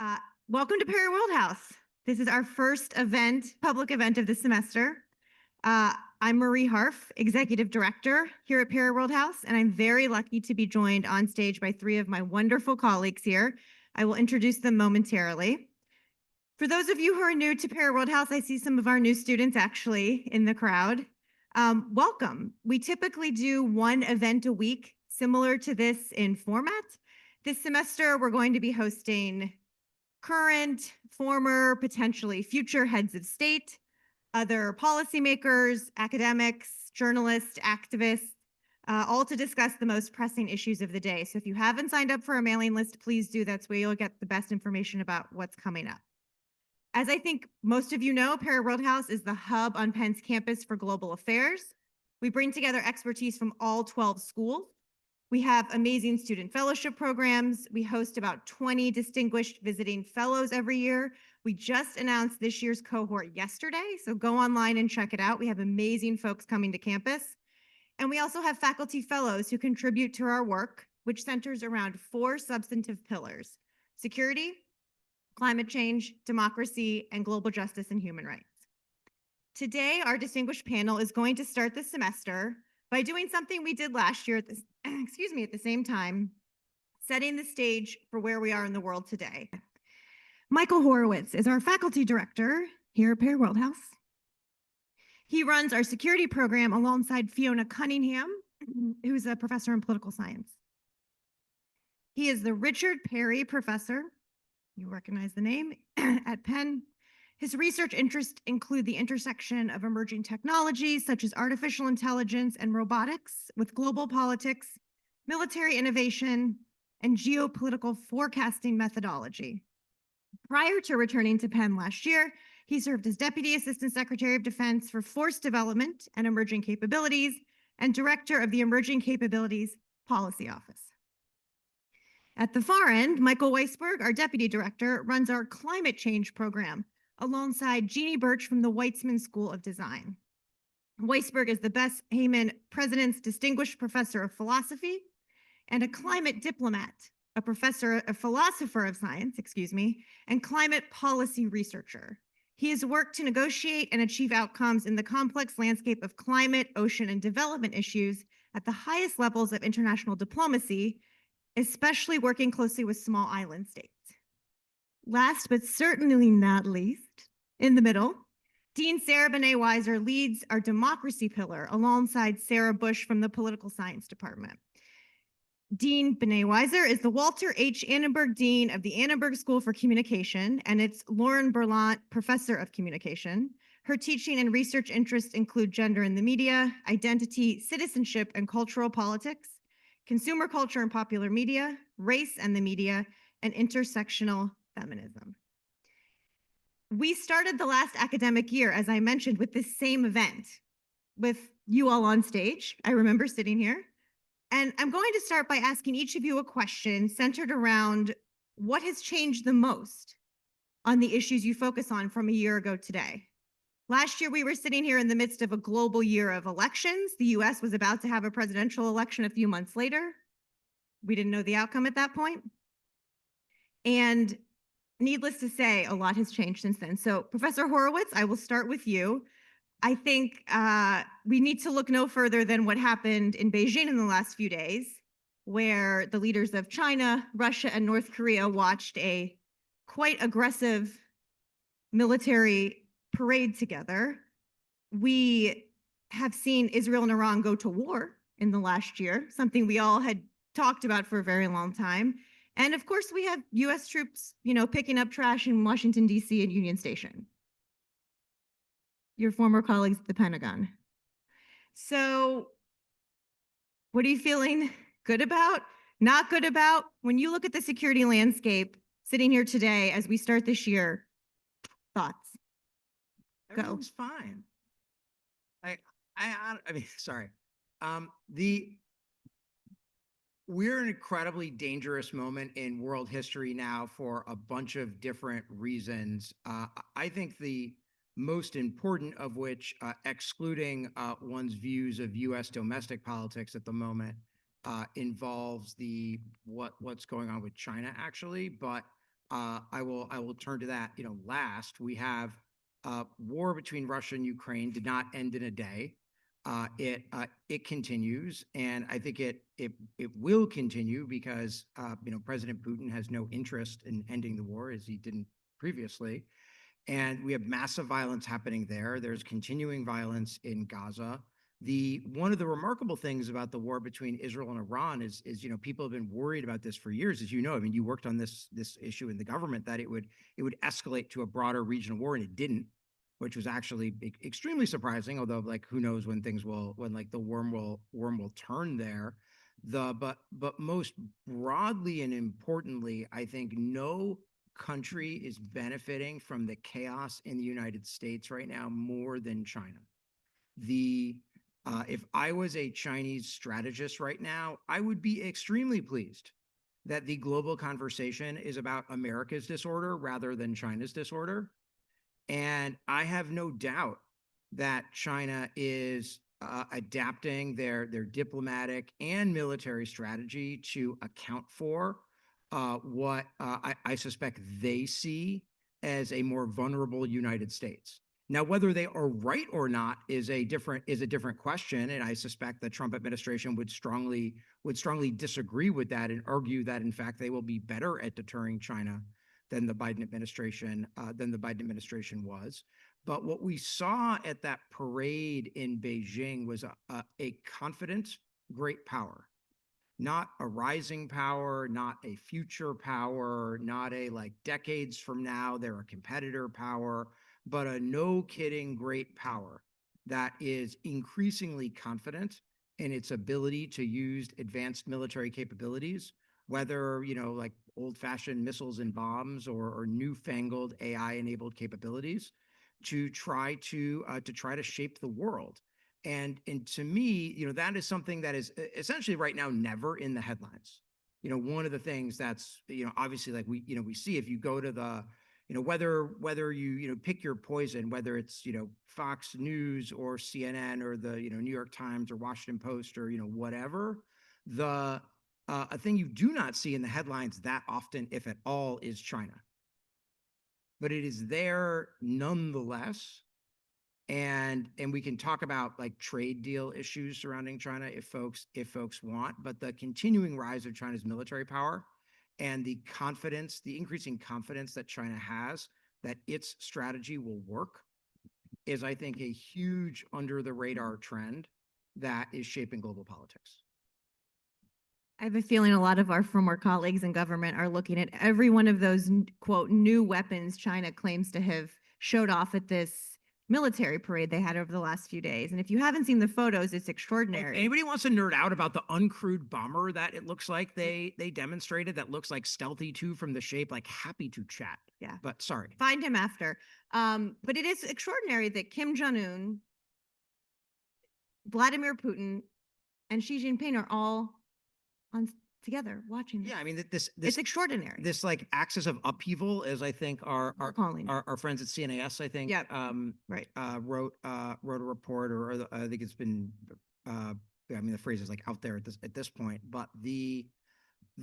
Uh, Welcome to Perry World House. This is our first event, public event of the semester. I'm Marie Harf, Executive Director here at Perry World House, and I'm very lucky to be joined on stage by three of my wonderful colleagues here. I will introduce them momentarily. For those of you who are new to Perry World House, I see some of our new students actually in the crowd. Welcome. We typically do one event a week, similar to this in format. This semester, we're going to be hosting current, former, potentially future heads of state, other policymakers, academics, journalists, activists, all to discuss the most pressing issues of the day. So if you haven't signed up for our mailing list, please do. That's where you'll get the best information about what's coming up. As I think most of you know, Perry World House is the hub on Penn's campus for global affairs. We bring together expertise from all 12 schools. We have amazing student fellowship programs. We host about 20 distinguished visiting fellows every year. We just announced this year's cohort yesterday, so go online and check it out. We have amazing folks coming to campus. And we also have faculty fellows who contribute to our work, which centers around 4 substantive pillars: security, climate change, democracy, and global justice and human rights. Today, our distinguished panel is going to start the semester by doing something we did last year at the, at the same time, setting the stage for where we are in the world today. Michael Horowitz is our faculty director here at Perry World House. He runs our security program alongside Fiona Cunningham, who's a professor in political science. He is the Richard Perry Professor, you recognize the name, at Penn. His research interests include the intersection of emerging technologies such as artificial intelligence and robotics with global politics, military innovation, and geopolitical forecasting methodology. Prior to returning to Penn last year, he served as Deputy Assistant Secretary of Defense for Force Development and Emerging Capabilities and Director of the Emerging Capabilities Policy Office. At the far end, Michael Weisberg, our Deputy Director, runs our climate change program alongside Jeannie Birch from the Weitzman School of Design. Weisberg is the Bess Heyman President's Distinguished Professor of Philosophy and a climate diplomat, a philosopher of science, and climate policy researcher. He has worked to negotiate and achieve outcomes in the complex landscape of climate, ocean, and development issues at the highest levels of international diplomacy, especially working closely with small island states. Last but certainly not least, in the middle, Dean Sarah Benet-Weiser leads our democracy pillar alongside Sarah Bush from the Political Science Department. Dean Benet-Weiser is the Walter H. Annenberg Dean of the Annenberg School for Communication, and it's Lauren Berlant Professor of Communication. Her teaching and research interests include gender in the media, identity, citizenship and cultural politics, consumer culture and popular media, race and the media, and intersectional feminism. We started the last academic year, as I mentioned, with this same event with you all on stage. I remember sitting here. And I'm going to start by asking each of you a question centered around what has changed the most on the issues you focus on from a year ago today. Last year, we were sitting here in the midst of a global year of elections. The US was about to have a presidential election a few months later. We didn't know the outcome at that point. And needless to say, a lot has changed since then. So Professor Horowitz, I will start with you. I think we need to look no further than what happened in Beijing in the last few days, where the leaders of China, Russia, and North Korea watched a quite aggressive military parade together. We have seen Israel and Iran go to war in the last year, something we all had talked about for a very long time. And of course, we have US troops, picking up trash in Washington, D.C. and Union Station. Your former colleagues at the Pentagon. So what are you feeling good about, not good about? When you look at the security landscape sitting here today as we start this year, thoughts? Everything's fine. Sorry. We're in an incredibly dangerous moment in world history now for a bunch of different reasons. I think the most important of which, excluding one's views of U.S. domestic politics at the moment, involves what's going on with China, actually. But I will turn to that, last. We have war between Russia and Ukraine did not end in a day. It continues, and I think it will continue because President Putin has no interest in ending the war as he didn't previously, and we have massive violence happening there. There's continuing violence in Gaza. The One of the remarkable things about the war between Israel and Iran is people have been worried about this for years, as you know. I mean, you worked on this issue in the government, that it would escalate to a broader regional war, and it didn't, which was actually extremely surprising. Although, like, who knows when like the worm will turn there. But most broadly and importantly, I think no country is benefiting from the chaos in the United States right now more than China. The If I was a Chinese strategist right now, I would be extremely pleased that the global conversation is about America's disorder rather than China's disorder. And I have no doubt that China is adapting their diplomatic and military strategy to account for what I suspect they see as a more vulnerable United States. Now, whether they are right or not is a different question, and I suspect the Trump administration would strongly disagree with that and argue that in fact they will be better at deterring China than the Biden administration was. But what we saw at that parade in Beijing was a confident great power, not a rising power, not a future power, not a like decades from now, they're a competitor power, but a no kidding great power that is increasingly confident in its ability to use advanced military capabilities, whether, like old fashioned missiles and bombs or newfangled AI enabled capabilities to try to shape the world. And to me, that is something that is essentially right now never in the headlines. One of the things that's, obviously, like we see, if you go to the, whether you pick your poison, whether it's, Fox News or CNN or the, New York Times or Washington Post or, whatever, the a thing you do not see in the headlines that often, if at all, is China. But it is there nonetheless, and we can talk about like trade deal issues surrounding China if folks want, but the continuing rise of China's military power and the increasing confidence that China has that its strategy will work is, I think, a huge under the radar trend that is shaping global politics. I have a feeling a lot of our former colleagues in government are looking at every one of those, quote, new weapons China claims to have showed off at this military parade they had over the last few days. And if you haven't seen the photos, it's extraordinary. Anybody wants to nerd out about the uncrewed bomber that it looks like they demonstrated that looks like Stealthy 2 from the shape, like, happy to chat. Yeah. But sorry. Find him after. But it is extraordinary that Kim Jong-un, Vladimir Putin, and Xi Jinping are all on together watching this. Yeah, I mean, this It's extraordinary. this like axis of upheaval, as I think our We're calling it. our friends at CNAS, I think, Yep. Right. wrote a report, or I think it's been, I mean, the phrase is like out there at this point. But during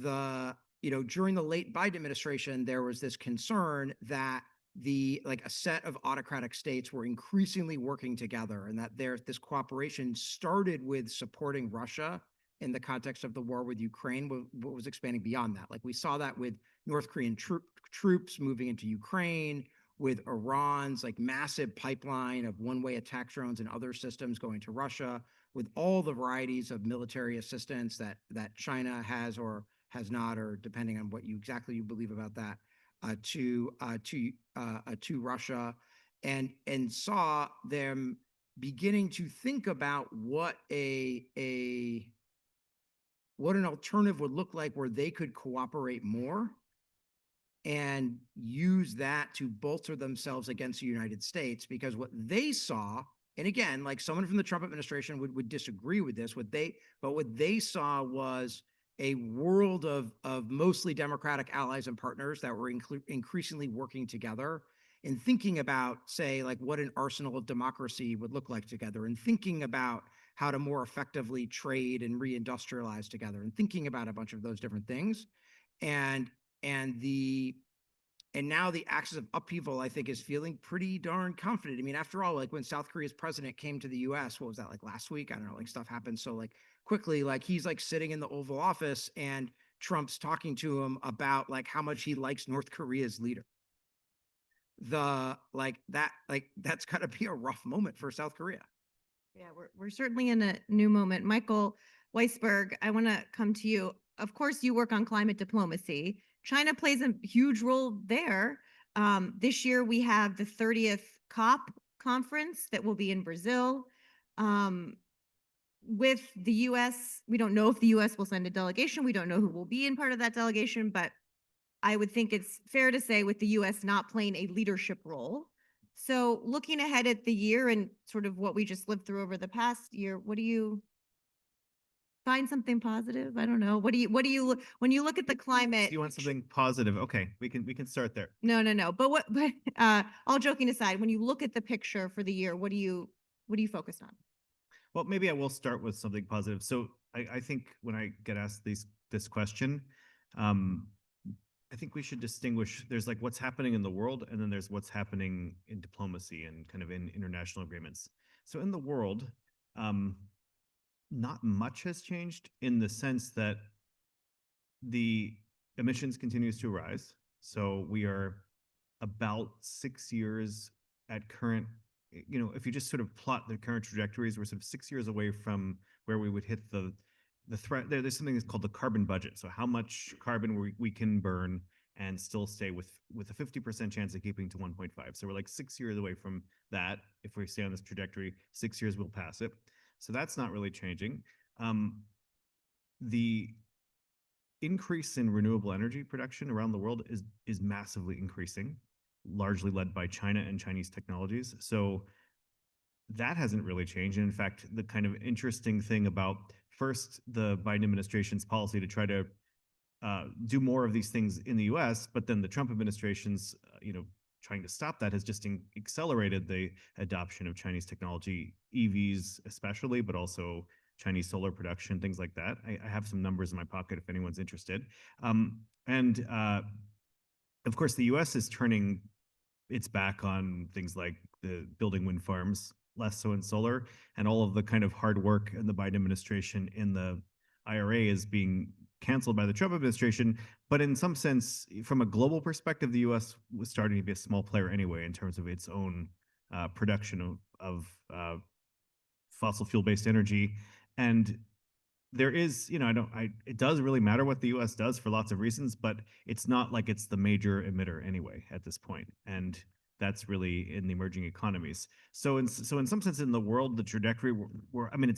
the late Biden administration, there was this concern that a set of autocratic states were increasingly working together, and that this cooperation started with supporting Russia in the context of the war with Ukraine, but was expanding beyond that. Like, we saw that with North Korean troops moving into Ukraine, with Iran's like massive pipeline of one-way attack drones and other systems going to Russia, with all the varieties of military assistance that China has or has not, or depending on what you exactly believe about that, to Russia, and saw them beginning to think about what an alternative would look like where they could cooperate more and use that to bolster themselves against the United States. Because what they saw, and again, like, someone from the Trump administration would disagree with this, what they saw was a world of mostly Democratic allies and partners that were increasingly working together and thinking about, say, like, what an arsenal of democracy would look like together, and thinking about how to more effectively trade and reindustrialize together, and thinking about a bunch of those different things. And the And now the axis of upheaval, I think, is feeling pretty darn confident. I mean, after all, like when South Korea's president came to the US, what was that, like last week? I don't know, like stuff happened so like quickly. Like he's like sitting in the Oval Office and Trump's talking to him about like how much he likes North Korea's leader. Like that's gotta be a rough moment for South Korea. Yeah, we're certainly in a new moment. Michael Weisberg, I want to come to you. Of course, you work on climate diplomacy. China plays a huge role there. This year, we have the 30th COP conference that will be in Brazil. Um, with the US, we don't know if the US will send a delegation. We don't know who will be in part of that delegation, but I would think it's fair to say with the US not playing a leadership role. So looking ahead at the year and sort of what we just lived through over the past year, what do you find something positive? I don't know. When you look at the climate? Do you want something positive? Okay, we can start there. No. But all joking aside, when you look at the picture for the year, what do you focus on? Well, maybe I will start with something positive. So I think when I get asked this question, um, I think we should distinguish. There's like what's happening in the world, and then there's what's happening in diplomacy and kind of in international agreements. So in the world, um, not much has changed in the sense that the emissions continues to rise. So we are about 6 years at current, if you just sort of plot the current trajectories, we're sort of 6 years away from where we would hit the threat. There's something that's called the carbon budget. So how much carbon we can burn and still stay with a 50% chance of keeping to 1.5. So we're like 6 years away from that. If we stay on this trajectory, 6 years we'll pass it. So that's not really changing. The increase in renewable energy production around the world is massively increasing, largely led by China and Chinese technologies. So that hasn't really changed. And in fact, the kind of interesting thing about first the Biden administration's policy to try to do more of these things in the U.S., but then the Trump administration's trying to stop that has just accelerated the adoption of Chinese technology, EVs especially, but also Chinese solar production, things like that. I have some numbers in my pocket if anyone's interested. And of course, the U.S. is turning its back on things like the building wind farms, less so in solar, and all of the kind of hard work in the Biden administration in the IRA is being canceled by the Trump administration. But in some sense, from a global perspective, the U.S. was starting to be a small player anyway in terms of its own production of fossil fuel based energy. And there is, it does really matter what the US does for lots of reasons, but it's not like it's the major emitter anyway at this point. And that's really in the emerging economies. So in some sense in the world, the trajectory I mean,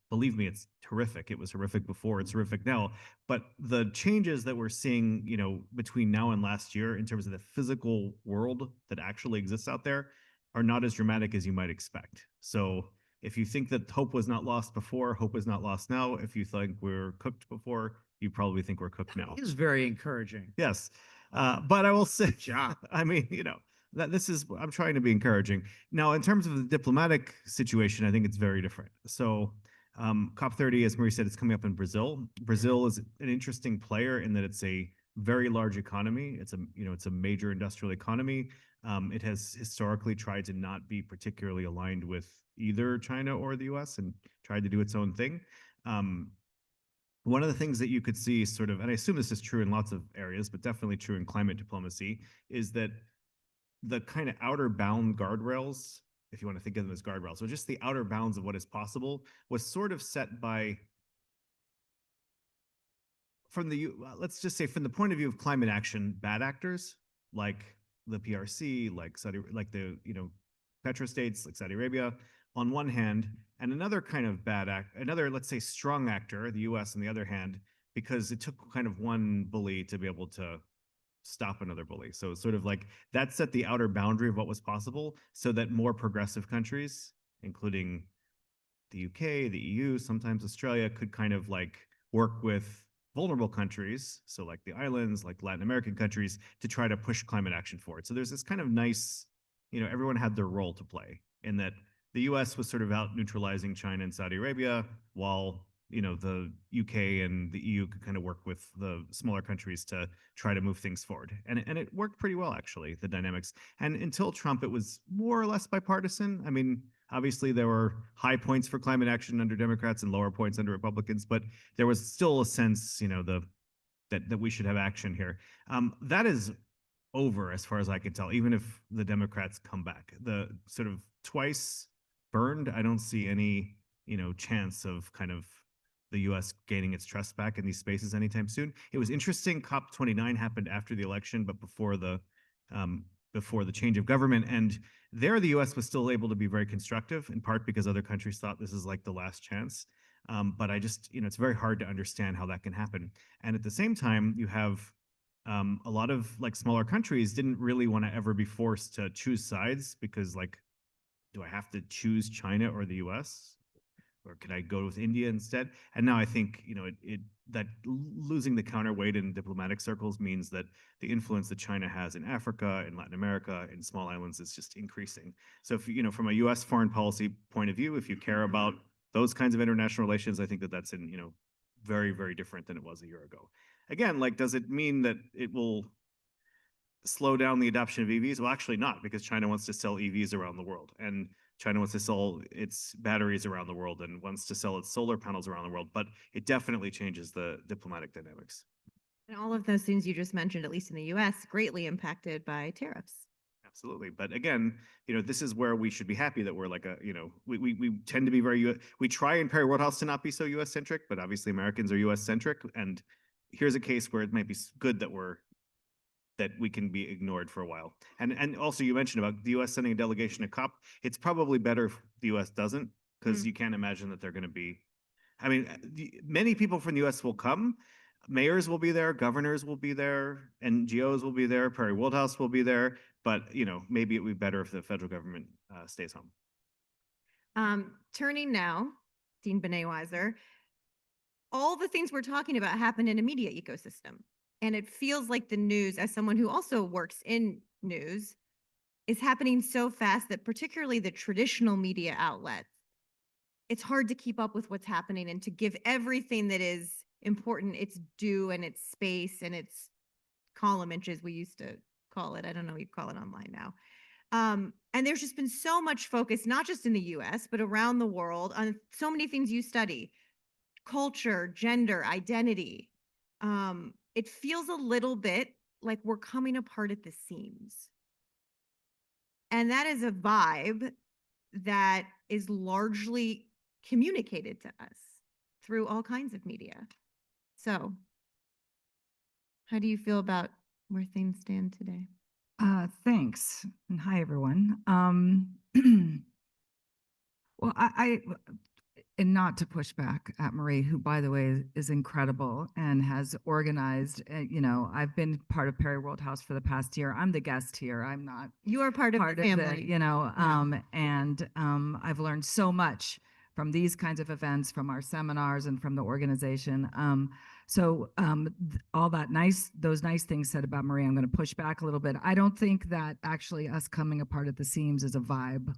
believe me, it's terrific. It was horrific before, it's horrific now. But the changes that we're seeing, between now and last year in terms of the physical world that actually exists out there are not as dramatic as you might expect. So if you think that hope was not lost before, hope is not lost now. If you think we're cooked before, you probably think we're cooked now. It is very encouraging. Yes. But I will say, Good job. I mean, that I'm trying to be encouraging. Now, in terms of the diplomatic situation, I think it's very different. So, COP30, as Marie said, it's coming up in Brazil. Brazil is an interesting player in that it's a very large economy. It's a major industrial economy. It has historically tried to not be particularly aligned with either China or the US and tried to do its own thing. One of the things that you could see sort of, and I assume this is true in lots of areas, but definitely true in climate diplomacy, is that the kind of outer bound guardrails, if you want to think of them as guardrails, so just the outer bounds of what is possible, was sort of set by, let's just say from the point of view of climate action, bad actors like the PRC, like the petrostates like Saudi Arabia, on one hand, and another kind of another, let's say, strong actor, the US on the other hand, because it took kind of one bully to be able to stop another bully. So sort of like that set the outer boundary of what was possible so that more progressive countries, including the UK, the EU, sometimes Australia, could kind of like work with vulnerable countries, so like the islands, like Latin American countries, to try to push climate action forward. So there's this kind of nice, everyone had their role to play in that the US was sort of out neutralizing China and Saudi Arabia while the UK and the EU could kind of work with the smaller countries to try to move things forward. And it worked pretty well, actually, the dynamics. And until Trump, it was more or less bipartisan. I mean, obviously, there were high points for climate action under Democrats and lower points under Republicans, but there was still a sense, that we should have action here. That is over as far as I can tell, even if the Democrats come back. The sort of twice burned, I don't see any, chance of kind of the US gaining its trust back in these spaces anytime soon. It was interesting, COP29 happened after the election, but before the change of government. And there the US was still able to be very constructive, in part because other countries thought this is like the last chance. But I just, it's very hard to understand how that can happen. And at the same time, you have a lot of like smaller countries didn't really want to ever be forced to choose sides because like, do I have to choose China or the US? Or could I go with India instead? And now I think, that losing the counterweight in diplomatic circles means that the influence that China has in Africa, in Latin America, in small islands is just increasing. So if, from a US foreign policy point of view, if you care about those kinds of international relations, I think that that's very, very different than it was a year ago. Again, like, does it mean that it will slow down the adoption of EVs? Well, actually not, because China wants to sell EVs around the world, and China wants to sell its batteries around the world and wants to sell its solar panels around the world, but it definitely changes the diplomatic dynamics. And all of those things you just mentioned, at least in the US, greatly impacted by tariffs. Absolutely. But again, this is where we should be happy that we're like we tend to be very, we try in Perry Worldhouse to not be so US centric, but obviously Americans are US centric. And here's a case where it might be good that we can be ignored for a while. And also you mentioned about the US sending a delegation to COP. It's probably better if the US doesn't, because you can't imagine that they're going to be, I mean, many people from the US will come. Mayors will be there, governors will be there, NGOs will be there, Perry Worldhouse will be there, but maybe it would be better if the federal government stays home. Turning now, Dean Benet-Weiser, all the things we're talking about happen in a media ecosystem. And it feels like the news, as someone who also works in news, is happening so fast that particularly the traditional media outlets, it's hard to keep up with what's happening and to give everything that is important its due and its space and its column inches, we used to call it. I don't know what you call it online now. And there's just been so much focus, not just in the US, but around the world on so many things you study: culture, gender, identity. It feels a little bit like we're coming apart at the seams. And that is a vibe that is largely communicated to us through all kinds of media. So, how do you feel about where things stand today? Thanks. And hi, everyone. Well, and not to push back at Marie, who, by the way, is incredible and has organized, I've been part of Perry Worldhouse for the past year. I'm the guest here. I'm not You are part of the family. And I've learned so much from these kinds of events, from our seminars and from the organization. All those nice things said about Marie, I'm going to push back a little bit. I don't think that actually us coming apart at the seams is a vibe.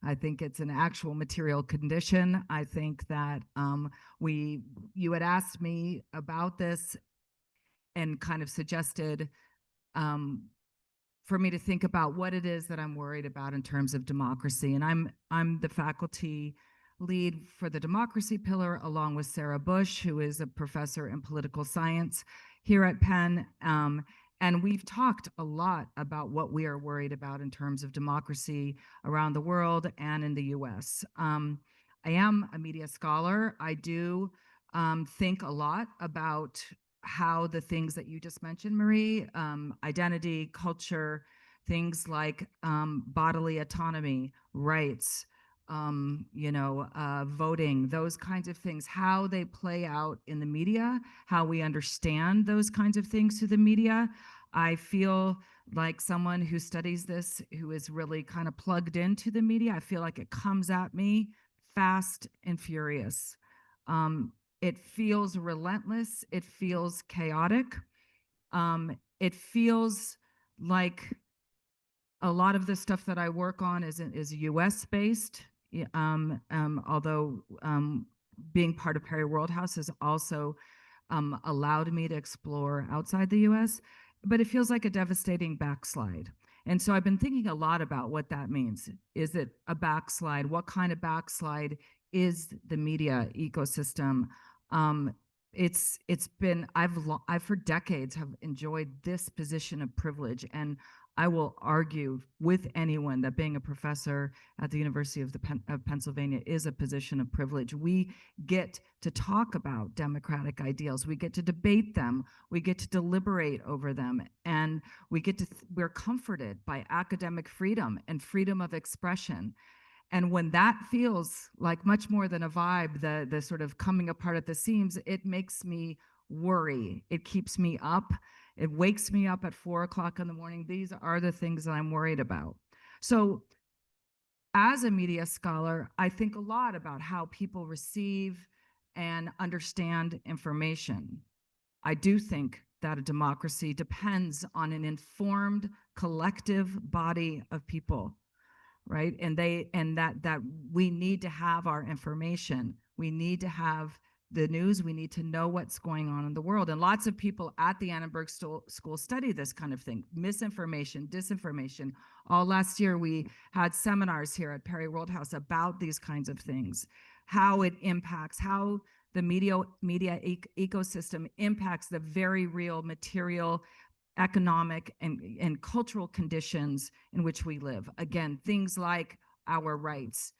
I think it's an actual material condition. I think that you had asked me about this and kind of suggested for me to think about what it is that I'm worried about in terms of democracy. And I'm the faculty lead for the democracy pillar, along with Sarah Bush, who is a professor in political science here at Penn. And we've talked a lot about what we are worried about in terms of democracy around the world and in the US. I am a media scholar. I do think a lot about how the things that you just mentioned, Marie, identity, culture, things like bodily autonomy, rights, voting, those kinds of things, how they play out in the media, how we understand those kinds of things through the media. I feel like someone who studies this, who is really kind of plugged into the media, I feel like it comes at me fast and furious. It feels relentless. It feels chaotic. It feels like a lot of the stuff that I work on is US based. Although being part of Perry World House has also allowed me to explore outside the US, but it feels like a devastating backslide. And so I've been thinking a lot about what that means. Is it a backslide? What kind of backslide is the media ecosystem? Um, it's been I've for decades have enjoyed this position of privilege, and I will argue with anyone that being a professor at the University of Pennsylvania is a position of privilege. We get to talk about democratic ideals. We get to debate them. We get to deliberate over them. And we're comforted by academic freedom and freedom of expression. And when that feels like much more than a vibe, the sort of coming apart at the seams, it makes me worry. It keeps me up. It wakes me up at 4 o'clock in the morning. These are the things that I'm worried about. So as a media scholar, I think a lot about how people receive and understand information. I do think that a democracy depends on an informed collective body of people, right? And that we need to have our information. We need to have the news. We need to know what's going on in the world. And lots of people at the Annenberg School study this kind of thing: misinformation, disinformation. All last year, we had seminars here at Perry World House about these kinds of things, how it impacts, how the media ecosystem impacts the very real material, economic, and cultural conditions in which we live. Again, things like our rights,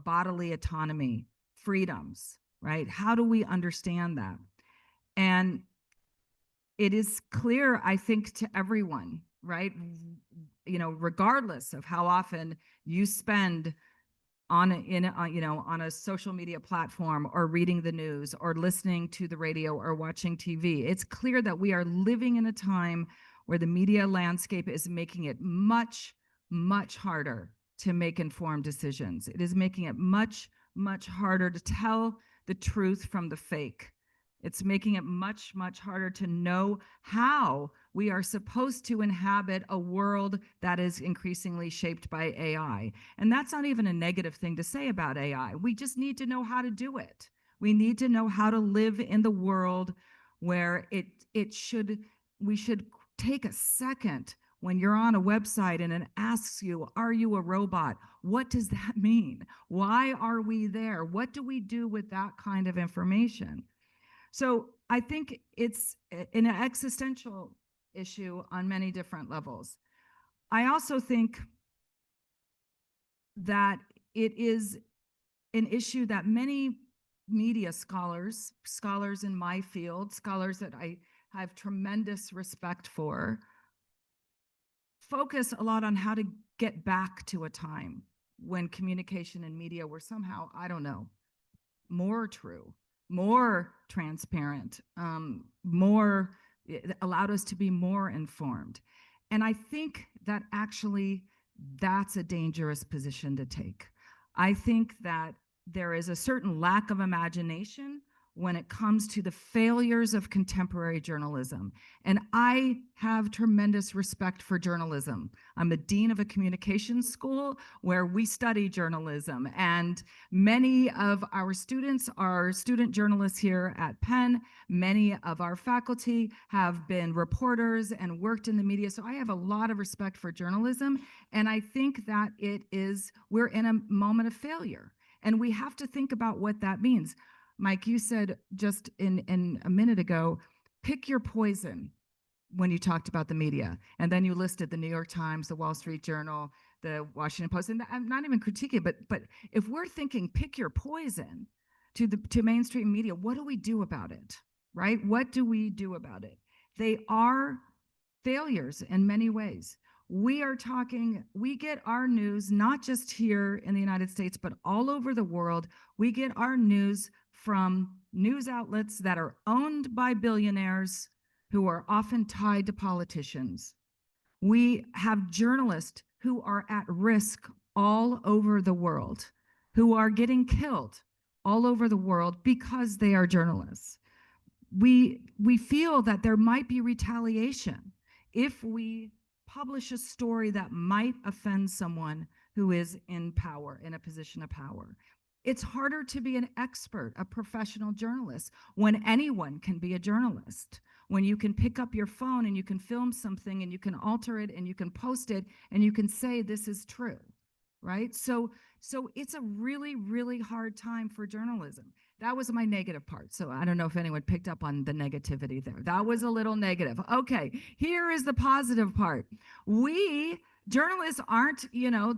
bodily autonomy, freedoms, right? How do we understand that? And it is clear, I think, to everyone, right? You know, regardless of how often you spend on a social media platform, or reading the news, or listening to the radio, or watching TV, it's clear that we are living in a time where the media landscape is making it much, much harder to make informed decisions. It is making it much, much harder to tell the truth from the fake. It's making it much, much harder to know how we are supposed to inhabit a world that is increasingly shaped by AI. And that's not even a negative thing to say about AI. We just need to know how to do it. We need to know how to live in the world where we should take a second when you're on a website and it asks you, are you a robot? What does that mean? Why are we there? What do we do with that kind of information? So I think it's an existential issue on many different levels. I also think that it is an issue that many media scholars in my field, scholars that I have tremendous respect for, focus a lot on how to get back to a time when communication and media were somehow, I don't know, more true, more transparent, it allowed us to be more informed. And I think that actually that's a dangerous position to take. I think that there is a certain lack of imagination when it comes to the failures of contemporary journalism. And I have tremendous respect for journalism. I'm the dean of a communications school where we study journalism, and many of our students are student journalists here at Penn. Many of our faculty have been reporters and worked in the media. So I have a lot of respect for journalism. And I think that we're in a moment of failure. And we have to think about what that means. Mike, you said just in a minute ago, pick your poison when you talked about the media. And then you listed the New York Times, the Wall Street Journal, the Washington Post. And I'm not even critiquing, but if we're thinking pick your poison to mainstream media, what do we do about it, right? What do we do about it? They are failures in many ways. We get our news not just here in the United States, but all over the world. We get our news from news outlets that are owned by billionaires who are often tied to politicians. We have journalists who are at risk all over the world, who are getting killed all over the world because they are journalists. We feel that there might be retaliation if we publish a story that might offend someone who is in power, in a position of power. It's harder to be an expert, a professional journalist, when anyone can be a journalist. When you can pick up your phone and you can film something and you can alter it and you can post it and you can say this is true, right? So it's a really, really hard time for journalism. That was my negative part. So I don't know if anyone picked up on the negativity there. That was a little negative. Okay, here is the positive part. We journalists aren't,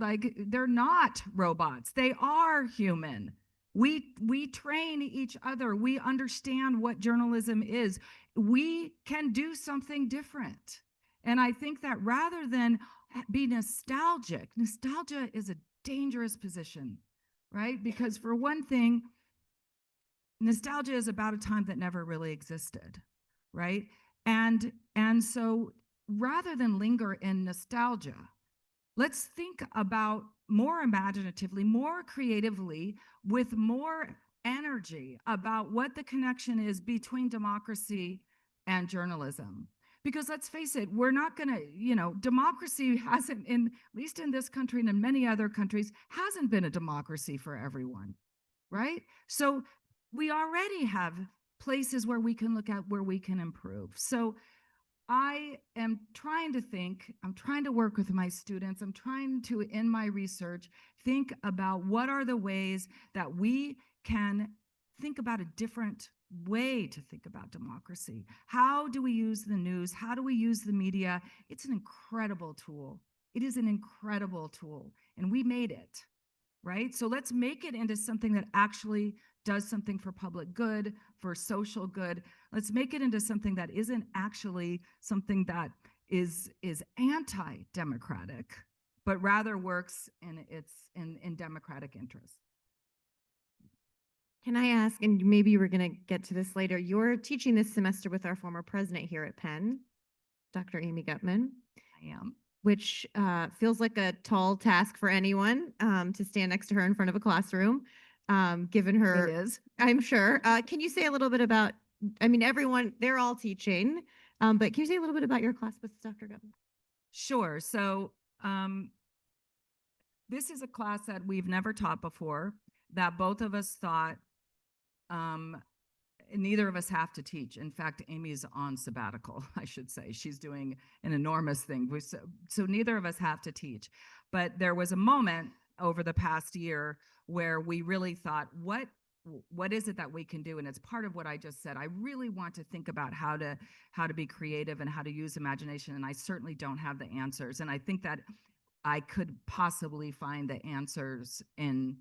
like they're not robots. They are human. We train each other. We understand what journalism is. We can do something different. And I think that rather than be nostalgia is a dangerous position, right? Because for one thing, nostalgia is about a time that never really existed, right? And so rather than linger in nostalgia, let's think about more imaginatively, more creatively, with more energy about what the connection is between democracy and journalism. Because let's face it, we're not going to, democracy hasn't, at least in this country and in many other countries, hasn't been a democracy for everyone, right? So we already have places where we can look at where we can improve. So I am trying to think, I'm trying to work with my students, I'm trying to, in my research, think about what are the ways that we can think about a different way to think about democracy. How do we use the news? How do we use the media? It's an incredible tool. It is an incredible tool, and we made it, right? So let's make it into something that actually does something for public good, for social good. Let's make it into something that isn't actually something that is anti-democratic, but rather works in democratic interest. Can I ask, and maybe we're going to get to this later, you're teaching this semester with our former president here at Penn, Dr. Amy Gutman. I am. Which feels like a tall task for anyone to stand next to her in front of a classroom, given her. It is. I'm sure. Can you say a little bit about, I mean, everyone, they're all teaching, but can you say a little bit about your class with Dr. Gutman? Sure. So this is a class that we've never taught before, that both of us thought neither of us have to teach. In fact, Amy's on sabbatical, I should say. She's doing an enormous thing. So neither of us have to teach. But there was a moment over the past year where we really thought, what is it that we can do? And it's part of what I just said. I really want to think about how to be creative and how to use imagination. And I certainly don't have the answers. And I think that I could possibly find the answers in,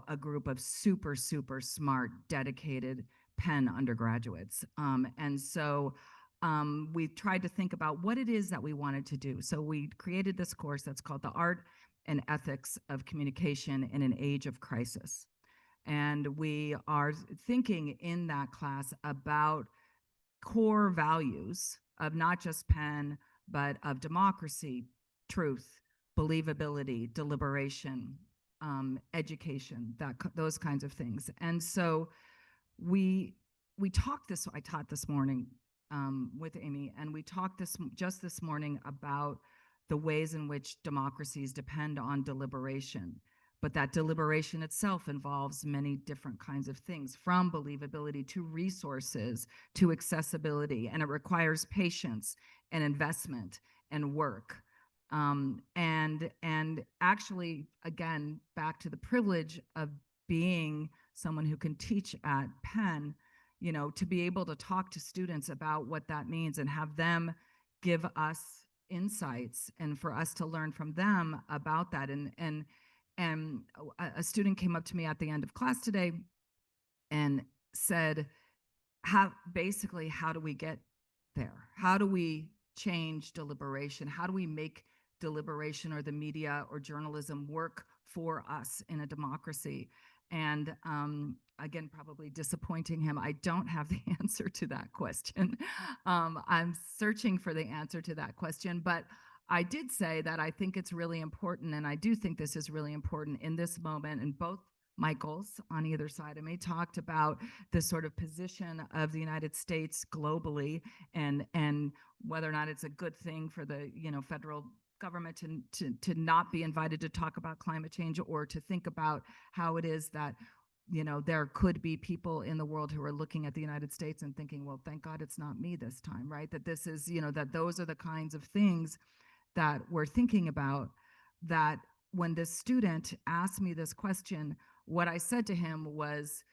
a group of super, super smart, dedicated Penn undergraduates. And so we tried to think about what it is that we wanted to do. So we created this course that's called The Art and Ethics of Communication in an Age of Crisis. And we are thinking in that class about core values of not just Penn, but of democracy, truth, believability, deliberation, education, those kinds of things. And so I taught this morning with Amy, and we talked just this morning about the ways in which democracies depend on deliberation, but that deliberation itself involves many different kinds of things, from believability to resources to accessibility, and it requires patience and investment and work. And actually, again, back to the privilege of being someone who can teach at Penn, to be able to talk to students about what that means and have them give us insights and for us to learn from them about that. And a student came up to me at the end of class today and said, how do we get there? How do we change deliberation? How do we make deliberation or the media or journalism work for us in a democracy? And again, probably disappointing him, I don't have the answer to that question. I'm searching for the answer to that question, but I did say that I think it's really important, and I do think this is really important in this moment, and both Michaels on either side of me talked about the sort of position of the United States globally and whether or not it's a good thing for the federal government to not be invited to talk about climate change, or to think about how it is that, you know, there could be people in the world who are looking at the United States and thinking, well, thank God it's not me this time, right? That this is, you know, that those are the kinds of things that we're thinking about. That when this student asked me this question, what I said to him was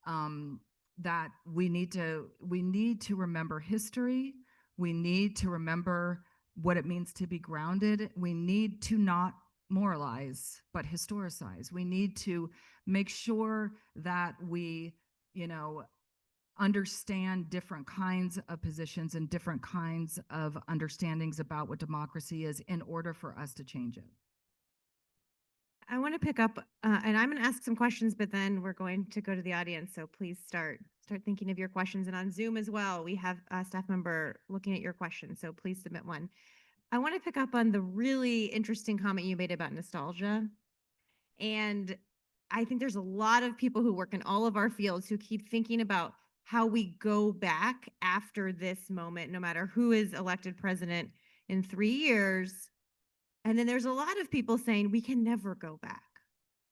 that we need to remember history. We need to remember what it means to be grounded. We need to not moralize, but historicize. We need to make sure that we, you know, understand different kinds of positions and different kinds of understandings about what democracy is in order for us to change it. I want to pick up, and I'm going to ask some questions, but then we're going to go to the audience. So please start thinking of your questions. And on Zoom as well, we have a staff member looking at your questions. So please submit one. I want to pick up on the really interesting comment you made about nostalgia. And I think there's a lot of people who work in all of our fields who keep thinking about how we go back after this moment, no matter who is elected president in 3 years. And then there's a lot of people saying we can never go back.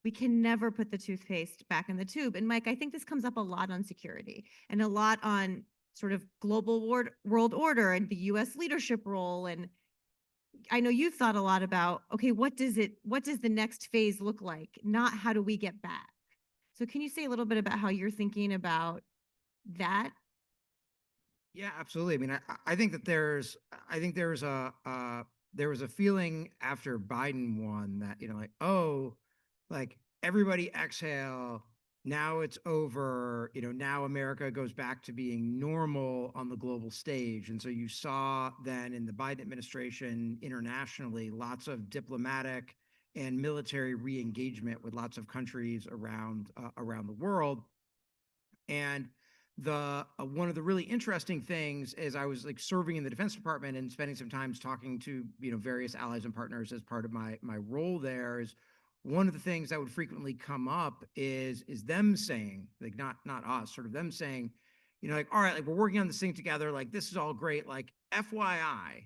We can never put the toothpaste back in the tube. And Mike, I think this comes up a lot on security and a lot on sort of global world order and the US leadership role. And I know you've thought a lot about, okay, what does the next phase look like? Not how do we get back? So can you say a little bit about how you're thinking about that? Yeah, absolutely. I mean, I think that there was a feeling after Biden won that, you know, like, oh, like everybody exhale. Now it's over. You know, now America goes back to being normal on the global stage. And so you saw then in the Biden administration internationally, lots of diplomatic and military re-engagement with lots of countries around the world. And the one of the really interesting things is I was like serving in the Defense Department and spending some time talking to, you know, various allies and partners as part of my role there. Is one of the things that would frequently come up is them saying, like, not us, sort of them saying, you know, like, all right, like we're working on this thing together, like this is all great, like FYI,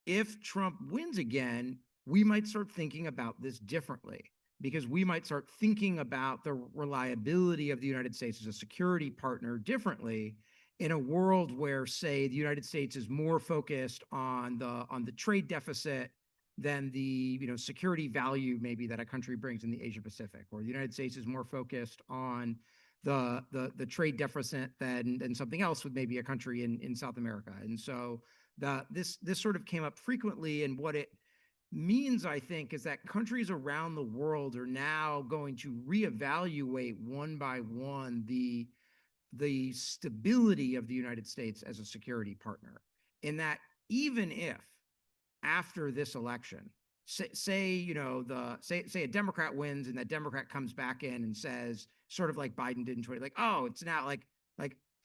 if Trump wins again, we might start thinking about this differently, because we might start thinking about the reliability of the United States as a security partner differently in a world where, say, the United States is more focused on the trade deficit than the, you know, security value maybe that a country brings in the Asia Pacific, or the United States is more focused on the trade deficit than something else with maybe a country in South America. And so this sort of came up frequently, and what it means, I think, is that countries around the world are now going to reevaluate one by one the stability of the United States as a security partner. In that, even if after this election, say you know say a Democrat wins and that Democrat comes back in and says, sort of like Biden did in 20, like, oh, it's now like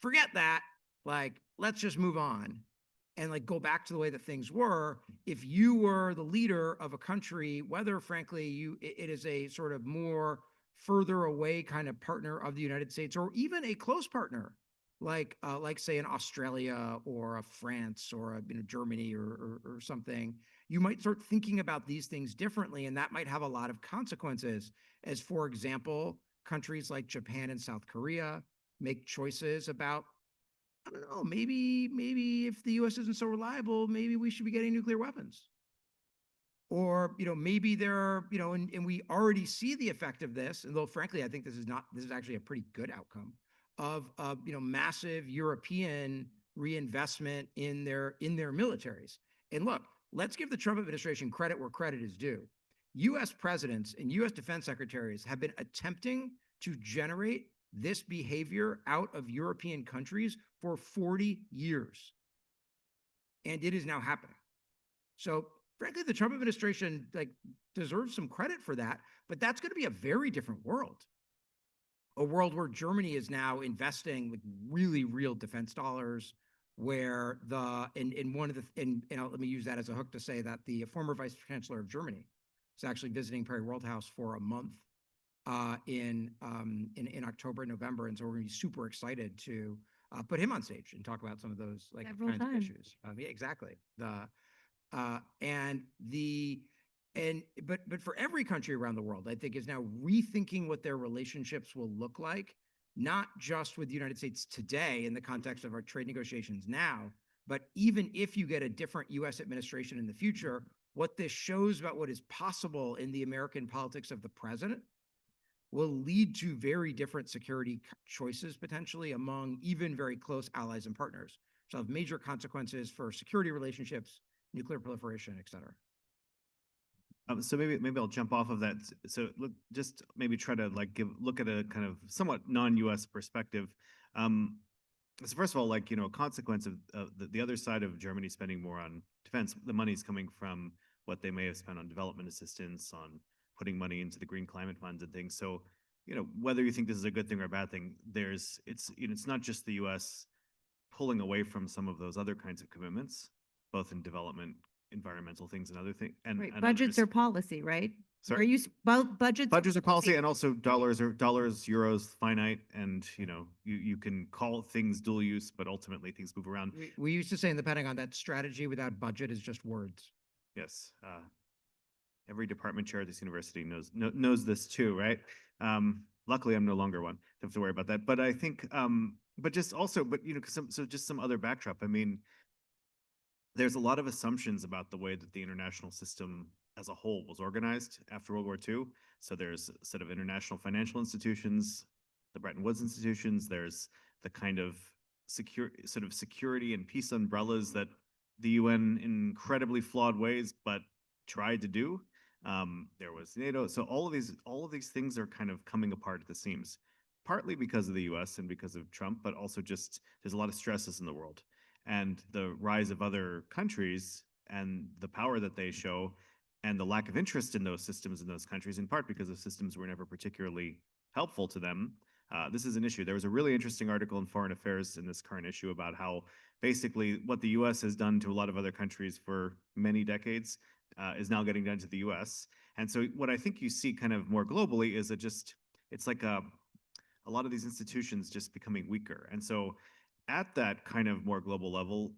forget that, like let's just move on and like go back to the way that things were. If you were the leader of a country, whether frankly it is a sort of more further away kind of partner of the United States, or even a close partner, like say in Australia or a France or you know, Germany or something, you might start thinking about these things differently, and that might have a lot of consequences. As for example, countries like Japan and South Korea make choices about, I don't know, maybe if the U.S. isn't so reliable, maybe we should be getting nuclear weapons. Or, you know, maybe there are, you know, and we already see the effect of this, and though frankly, I think this is actually a pretty good outcome of you know, massive European reinvestment in their militaries. And look, let's give the Trump administration credit where credit is due. US presidents and US defense secretaries have been attempting to generate this behavior out of European countries for 40 years. And it is now happening. So frankly, the Trump administration like deserves some credit for that, but that's going to be a very different world. A world where Germany is now investing with really real defense dollars, where let me use that as a hook to say that the former vice chancellor of Germany is actually visiting Perry Worldhouse for a month in October, November, and so we're going to be super excited to put him on stage and talk about some of those like Several kinds times. of issues. Yeah, exactly. And the and but for every country around the world, I think is now rethinking what their relationships will look like, not just with the United States today in the context of our trade negotiations now, but even if you get a different US administration in the future, what this shows about what is possible in the American politics of the president will lead to very different security choices potentially among even very close allies and partners. So have major consequences for security relationships, nuclear proliferation, et cetera. So maybe I'll jump off of that. So look, just maybe try to like look at a kind of somewhat non-U.S. perspective. So first of all, like a consequence of the other side of Germany spending more on defense, the money's coming from what they may have spent on development assistance, on putting money into the green climate funds and things. So whether you think this is a good thing or a bad thing, it's not just the U.S. pulling away from some of those other kinds of commitments, both in development, environmental things, and other things. And Right. and Budgets others. are policy, right? Sorry? Are you budgets? Budgets are policy, and also dollars, euros, finite, and you can call things dual use, but ultimately things move around. We used to say in the Pentagon that strategy without budget is just words. Yes, every department chair at this university knows this too, right? Luckily, I'm no longer one. Don't have to worry about that. But I think, but just also, just some other backdrop. I mean, there's a lot of assumptions about the way that the international system as a whole was organized after World War II. So there's a set of international financial institutions, the Bretton Woods institutions. There's the kind of security and peace umbrellas that the UN, in incredibly flawed ways, but tried to do. There was NATO. So all of these things are kind of coming apart at the seams, partly because of the US and because of Trump, but also just there's a lot of stresses in the world. And the rise of other countries and the power that they show and the lack of interest in those systems in those countries, in part because the systems were never particularly helpful to them. This is an issue. There was a really interesting article in Foreign Affairs in this current issue about how basically what the US has done to a lot of other countries for many decades is now getting done to the US. And so what I think you see kind of more globally is it's like a lot of these institutions just becoming weaker. And so at that kind of more global level,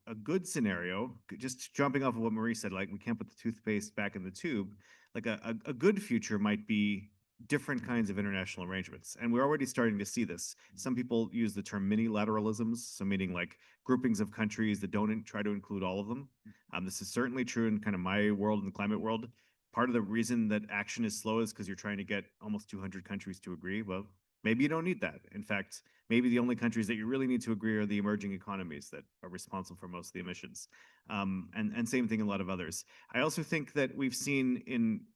a good scenario, just jumping off of what Marie said, like we can't put the toothpaste back in the tube, like a good future might be different kinds of international arrangements. And we're already starting to see this. Some people use the term mini-lateralisms, so meaning like groupings of countries that don't try to include all of them. This is certainly true in kind of my world and the climate world. Part of the reason that action is slow is because you're trying to get almost 200 countries to agree. Well, maybe you don't need that. In fact, maybe the only countries that you really need to agree are the emerging economies that are responsible for most of the emissions. And same thing in a lot of others. I also think that we've seen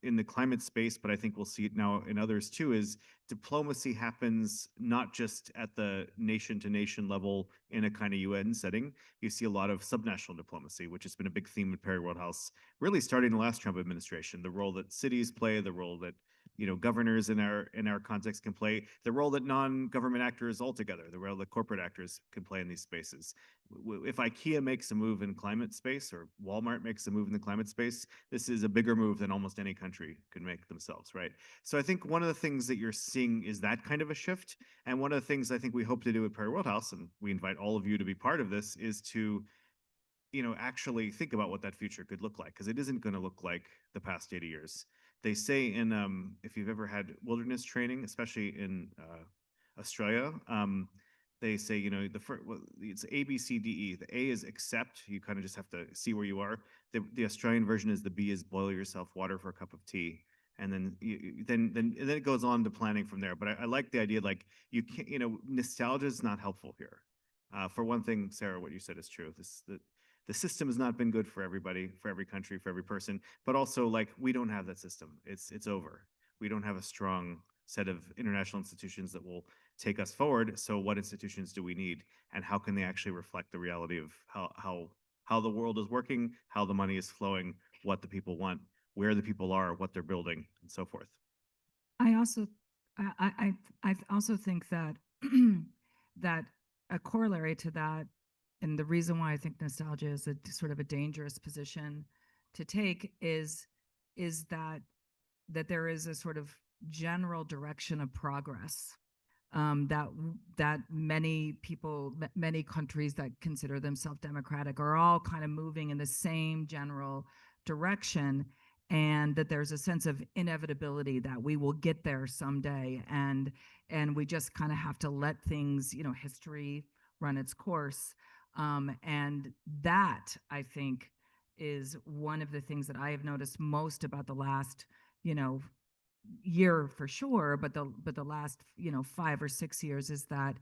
in the climate space, but I think we'll see it now in others too, is diplomacy happens not just at the nation to nation level in a kind of UN setting. You see a lot of subnational diplomacy, which has been a big theme at Perry World House, really starting the last Trump administration, the role that cities play, the role that governors in our context can play, the role that non-government actors altogether, the role that corporate actors can play in these spaces. If IKEA makes a move in climate space or Walmart makes a move in the climate space, this is a bigger move than almost any country could make themselves, right? So I think one of the things that you're seeing is that kind of a shift. And one of the things I think we hope to do at Perry World House, and we invite all of you to be part of this, is to actually think about what that future could look like, because it isn't going to look like the past 80 years. They say if you've ever had wilderness training, especially in Australia, they say, it's A, B, C, D, E. The A is accept. You kind of just have to see where you are. The Australian version is the B is boil yourself water for a cup of tea. And then then it goes on to planning from there. But I like the idea, like you can't, nostalgia is not helpful here. For one thing, Sarah, what you said is true. The system has not been good for everybody, for every country, for every person, but also like we don't have that system. It's over. We don't have a strong set of international institutions that will take us forward. So what institutions do we need, and how can they actually reflect the reality of how the world is working, how the money is flowing, what the people want, where the people are, what they're building, and so forth. I also think that that a corollary to that, and the reason why I think nostalgia is a sort of a dangerous position to take, is that there is a sort of general direction of progress that many people, many countries that consider themselves democratic are all kind of moving in the same general direction, and that there's a sense of inevitability that we will get there someday, and we just kind of have to let things, history run its course. And that, I think, is one of the things that I have noticed most about the last, year for sure, but the last 5 or 6 years is that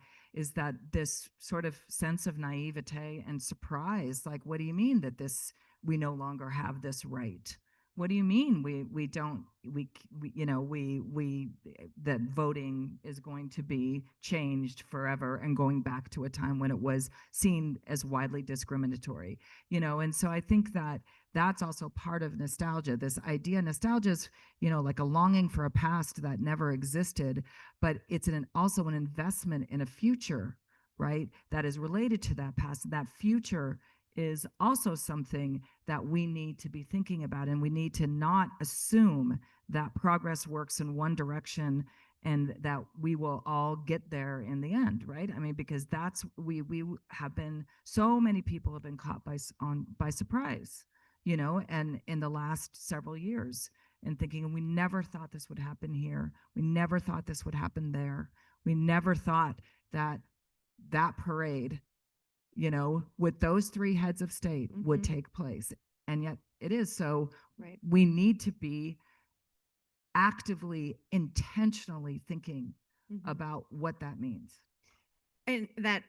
this sort of sense of naivete and surprise. Like, what do you mean that we no longer have this right? What do you mean we don't we that voting is going to be changed forever and going back to a time when it was seen as widely discriminatory? And so I think that that's also part of nostalgia. This idea, nostalgia is, like a longing for a past that never existed, but it's also an investment in a future, right? That is related to that past. That future is also something that we need to be thinking about, and we need to not assume that progress works in one direction and that we will all get there in the end, right? I mean, because we have been, so many people have been caught by surprise, and in the last several years, and thinking, we never thought this would happen here. We never thought this would happen there. We never thought that parade, with those three heads of state would take place. And yet it is. So Right. we need to be actively, intentionally thinking about what that means. And that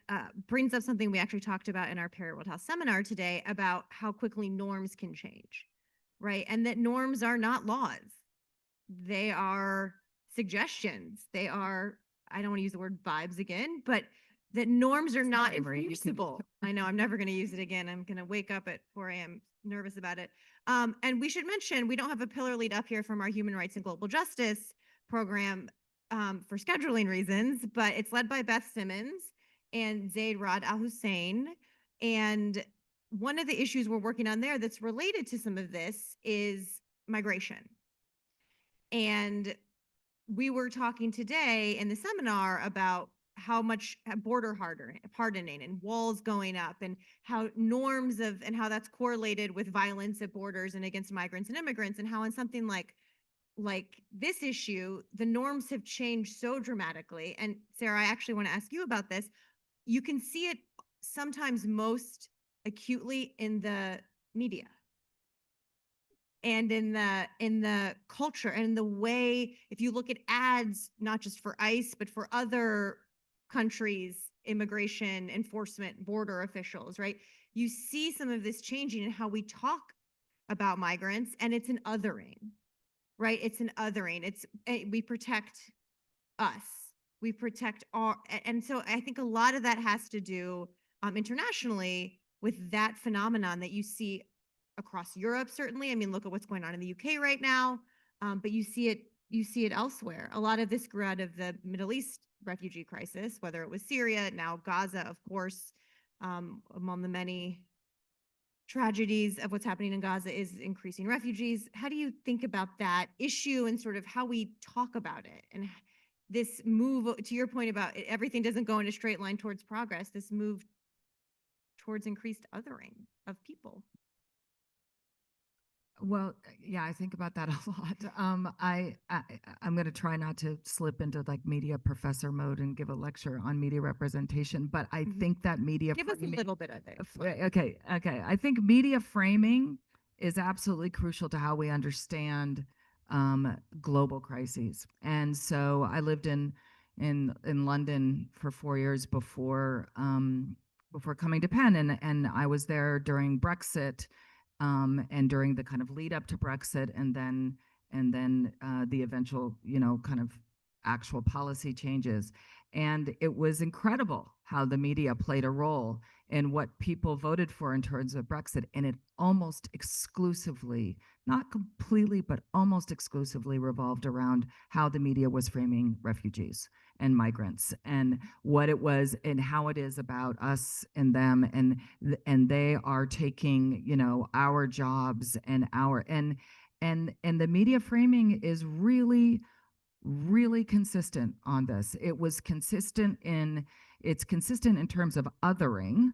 brings up something we actually talked about in our Perry World House seminar today about how quickly norms can change, right? And that norms are not laws. They are suggestions. They are, I don't want to use the word vibes again, but that norms are not inflexible. I know I'm never going to use it again. I'm going to wake up at 4 a.m. nervous about it. And we should mention, we don't have a pillar lead up here from our Human Rights and Global Justice program for scheduling reasons, but it's led by Beth Simmons and Zaid Rad Al Hussein. And one of the issues we're working on there that's related to some of this is migration. And we were talking today in the seminar about how much border hardening and walls going up, and how norms and how that's correlated with violence at borders and against migrants and immigrants, and how in something like this issue, the norms have changed so dramatically. And Sarah, I actually want to ask you about this. You can see it sometimes most acutely in the media and in the culture and the way, if you look at ads, not just for ICE, but for other countries, immigration enforcement, border officials, right? You see some of this changing in how we talk about migrants, and it's an othering, right? It's an othering. We protect us. We protect and so I think a lot of that has to do internationally with that phenomenon that you see across Europe, certainly. I mean, look at what's going on in the UK right now, but you see it elsewhere. A lot of this grew out of the Middle East refugee crisis, whether it was Syria, now Gaza, of course, among the many tragedies of what's happening in Gaza is increasing refugees. How do you think about that issue and sort of how we talk about it, and this move, to your point about everything doesn't go in a straight line towards progress, this move towards increased othering of people? Well, yeah, I think about that a lot. I'm going to try not to slip into like media professor mode and give a lecture on media representation, but I think that media Give us a little bit of it. Okay. I think media framing is absolutely crucial to how we understand global crises. And so I lived in London for 4 years before coming to Penn, and I was there during Brexit. And during the kind of lead up to Brexit, and then the eventual, kind of actual policy changes. And it was incredible how the media played a role in what people voted for in terms of Brexit. And it almost exclusively, not completely, but almost exclusively revolved around how the media was framing refugees and migrants, and what it was and how it is about us and them, and they are taking, our jobs and the media framing is really really consistent on this. It's consistent in terms of othering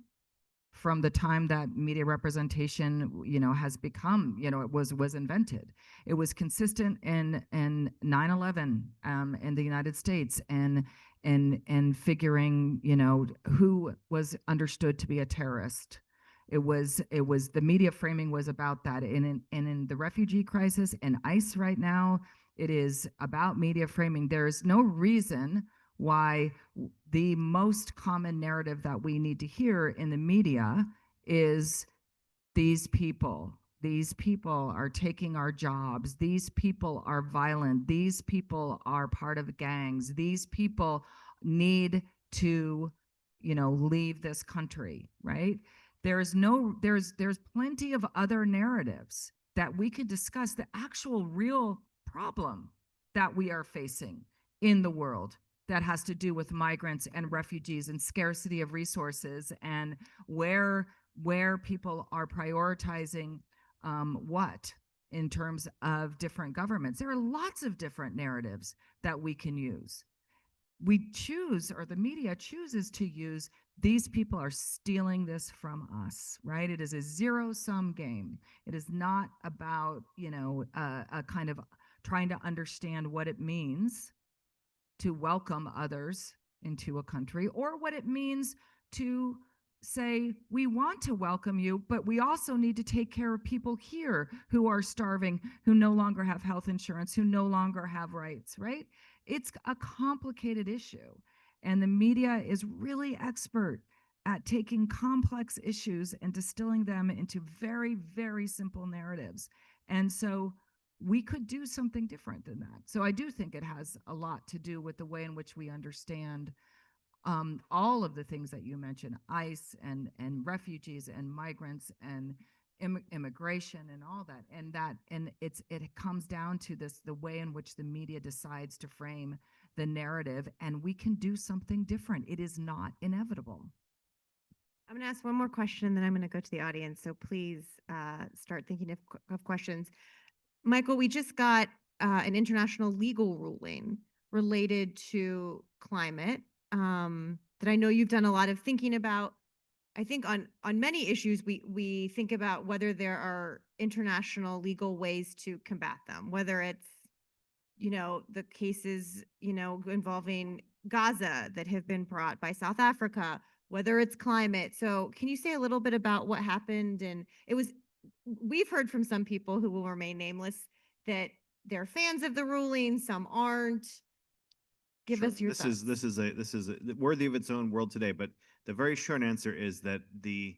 from the time that media representation, has become, it was invented. It was consistent in 9/11 in the United States, and figuring, who was understood to be a terrorist. It was the media framing was about that. And in the refugee crisis and ICE right now, it is about media framing. There is no reason why the most common narrative that we need to hear in the media is these people are taking our jobs, these people are violent, these people are part of gangs, these people need to, leave this country, right? There's plenty of other narratives that we could discuss, the actual real problem that we are facing in the world, that has to do with migrants and refugees and scarcity of resources, and where people are prioritizing what in terms of different governments. There are lots of different narratives that we can use. We choose, or the media chooses to use, these people are stealing this from us, right? It is a zero-sum game. It is not about, a kind of trying to understand what it means to welcome others into a country, or what it means to say, we want to welcome you, but we also need to take care of people here who are starving, who no longer have health insurance, who no longer have rights, right? It's a complicated issue. And the media is really expert at taking complex issues and distilling them into very, very simple narratives. And so we could do something different than that. So I do think it has a lot to do with the way in which we understand all of the things that you mentioned, ICE and refugees and migrants and immigration and all that. And it comes down to this, the way in which the media decides to frame the narrative, and we can do something different. It is not inevitable. I'm going to ask one more question, then I'm going to go to the audience. So please start thinking of questions. Michael, we just got an international legal ruling related to climate that I know you've done a lot of thinking about. I think on many issues, we think about whether there are international legal ways to combat them, whether it's, the cases, involving Gaza that have been brought by South Africa, whether it's climate. So can you say a little bit about what happened? And we've heard from some people who will remain nameless that they're fans of the ruling, some aren't. Give us your thoughts. This is worthy of its own world today. But the very short answer is that the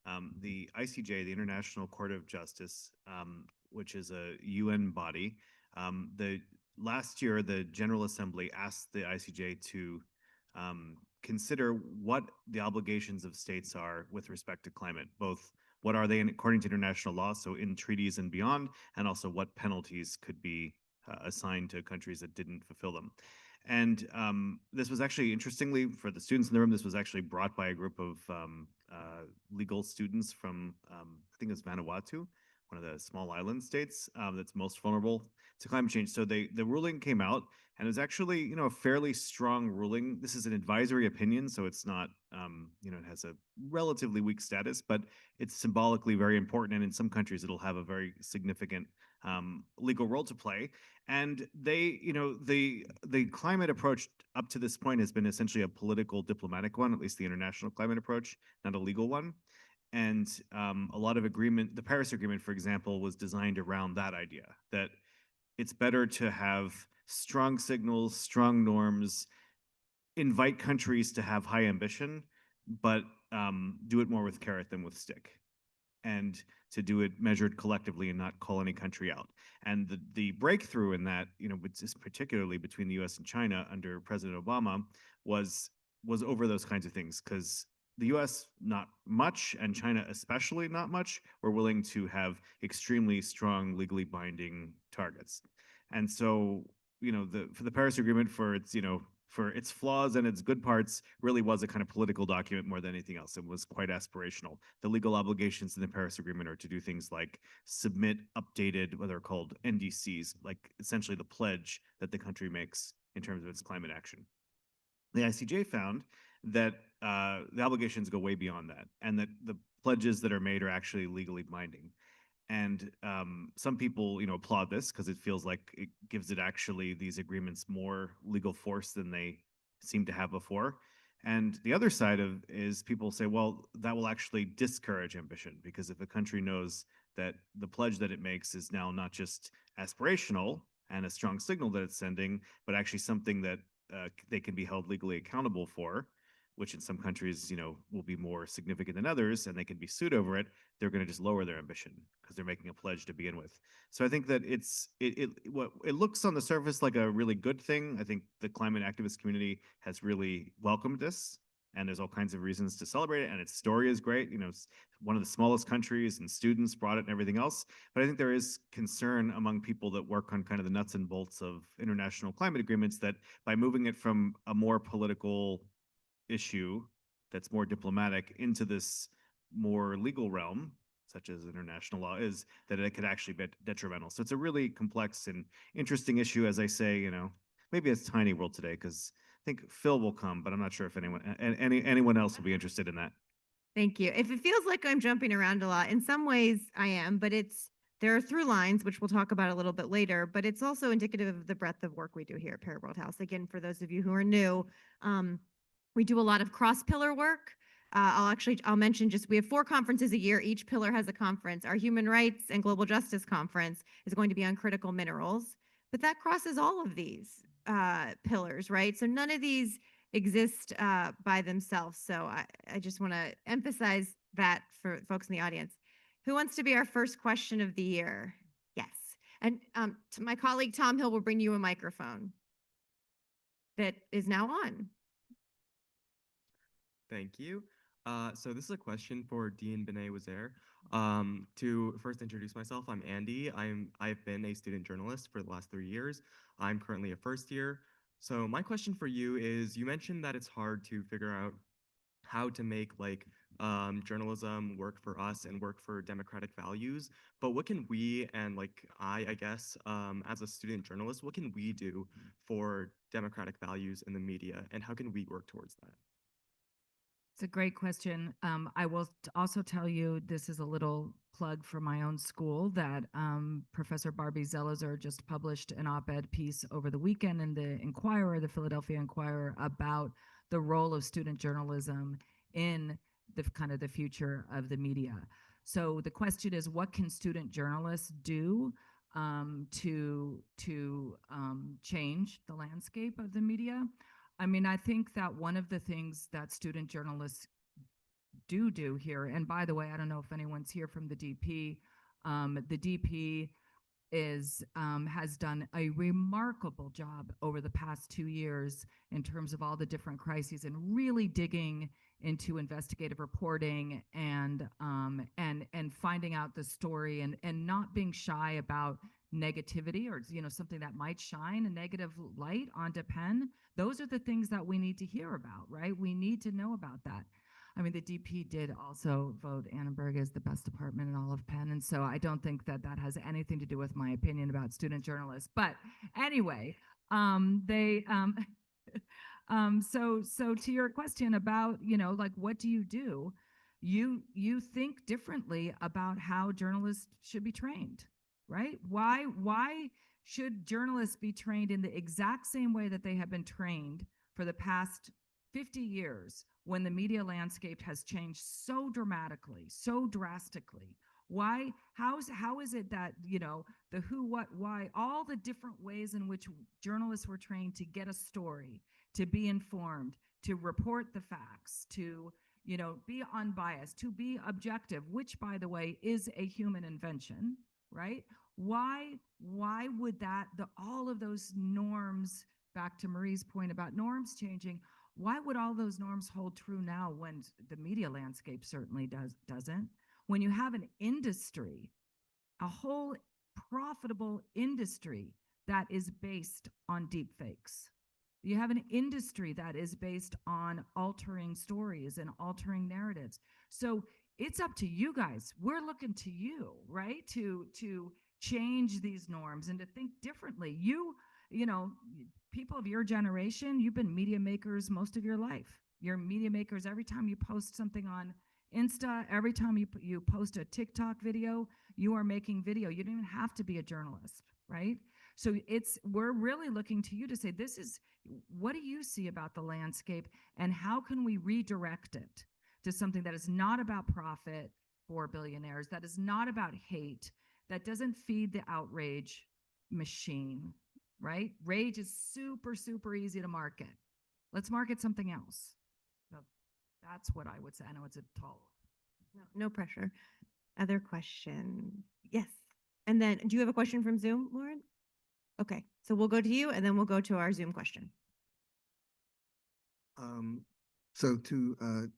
ICJ, the International Court of Justice, which is a UN body, the last year the General Assembly asked the ICJ to consider what the obligations of states are with respect to climate, both what are they according to international law, so in treaties and beyond, and also what penalties could be assigned to countries that didn't fulfill them. And this was actually, interestingly, for the students in the room, this was actually brought by a group of legal students from, I think it's Vanuatu, one of the small island states that's most vulnerable to climate change. So the ruling came out, and it was actually, a fairly strong ruling. This is an advisory opinion, so it's not, it has a relatively weak status, but it's symbolically very important. And in some countries, it'll have a very significant legal role to play. And the climate approach up to this point has been essentially a political diplomatic one, at least the international climate approach, not a legal one. And a lot of agreement, the Paris Agreement, for example, was designed around that idea, that it's better to have strong signals, strong norms, invite countries to have high ambition, but do it more with carrot than with stick, and to do it measured collectively and not call any country out. And the breakthrough in that, particularly between the US and China under President Obama, was over those kinds of things, because the US, not much, and China especially not much, were willing to have extremely strong, legally binding targets. And so, for the Paris Agreement, for its, for its flaws and its good parts, really was a kind of political document more than anything else. It was quite aspirational. The legal obligations in the Paris Agreement are to do things like submit updated, what they're called NDCs, like essentially the pledge that the country makes in terms of its climate action. The ICJ found that the obligations go way beyond that, and that the pledges that are made are actually legally binding. And some people, applaud this because it feels like it gives it actually these agreements more legal force than they seem to have before. And the other side of is people say, well, that will actually discourage ambition because if a country knows that the pledge that it makes is now not just aspirational and a strong signal that it's sending, but actually something that they can be held legally accountable for, which in some countries, will be more significant than others, and they can be sued over it, they're going to just lower their ambition because they're making a pledge to begin with. So I think that it looks on the surface like a really good thing. I think the climate activist community has really welcomed this, and there's all kinds of reasons to celebrate it. And its story is great. It's one of the smallest countries, and students brought it and everything else. But I think there is concern among people that work on kind of the nuts and bolts of international climate agreements that by moving it from a more political issue that's more diplomatic into this more legal realm, such as international law, is that it could actually be detrimental. So it's a really complex and interesting issue, as I say, maybe it's tiny world today because I think Phil will come, but I'm not sure if anyone else will be interested in that. Thank you. If it feels like I'm jumping around a lot, in some ways I am, but there are through lines, which we'll talk about a little bit later, but it's also indicative of the breadth of work we do here at Para World House. Again, for those of you who are new, we do a lot of cross-pillar work. I'll mention we have 4 conferences a year. Each pillar has a conference. Our Human Rights and Global Justice Conference is going to be on critical minerals, but that crosses all of these pillars, right? So none of these exist by themselves. So I just want to emphasize that for folks in the audience. Who wants to be our first question of the year? Yes. And to my colleague Tom Hill will bring you a microphone that is now on. Thank you. So this is a question for Dean Benet Wazer. To first introduce myself, I'm Andy. I've been a student journalist for the last 3 years. I'm currently a first year. So my question for you is, you mentioned that it's hard to figure out how to make journalism work for us and work for democratic values. But what can we, and I guess, as a student journalist, what can we do for democratic values in the media, and how can we work towards that? It's a great question. I will also tell you, this is a little plug for my own school, that Professor Barbie Zelizer just published an op-ed piece over the weekend in the Inquirer, the Philadelphia Inquirer, about the role of student journalism in the kind of the future of the media. So the question is, what can student journalists do to change the landscape of the media? I mean, I think that one of the things that student journalists do here, and by the way, I don't know if anyone's here from the DP. The DP has done a remarkable job over the past 2 years in terms of all the different crises and really digging into investigative reporting and finding out the story and not being shy about negativity or something that might shine a negative light onto Penn. Those are the things that we need to hear about, right? We need to know about that. I mean, the DP did also vote Annenberg as the best department in all of Penn, and so I don't think that has anything to do with my opinion about student journalists. But anyway, so to your question about, what do? You think differently about how journalists should be trained, right? Why should journalists be trained in the exact same way that they have been trained for the past 50 years when the media landscape has changed so dramatically, so drastically? How is it that, the who, what, why, all the different ways in which journalists were trained to get a story, to be informed, to report the facts, to, be unbiased, to be objective, which, by the way, is a human invention, right? Why would all of those norms, back to Marie's point about norms changing, why would all those norms hold true now when the media landscape certainly doesn't? When you have an industry, a whole profitable industry that is based on deep fakes, You have an industry that is based on altering stories and altering narratives. So it's up to you guys. We're looking to you, right? To change these norms and to think differently. You know, people of your generation, you've been media makers most of your life. You're media makers every time you post something on Insta, every time you post a TikTok video, you are making video. You don't even have to be a journalist, right? So we're really looking to you to say, this is, what do you see about the landscape and how can we redirect it to something that is not about profit for billionaires, that is not about hate, that doesn't feed the outrage machine, right? Rage is super, super easy to market. Let's market something else. So that's what I would say. I know it's a tall. No pressure. Other questions? Yes. And then, do you have a question from Zoom, Lauren? Okay, so we'll go to you and then we'll go to our Zoom question. So to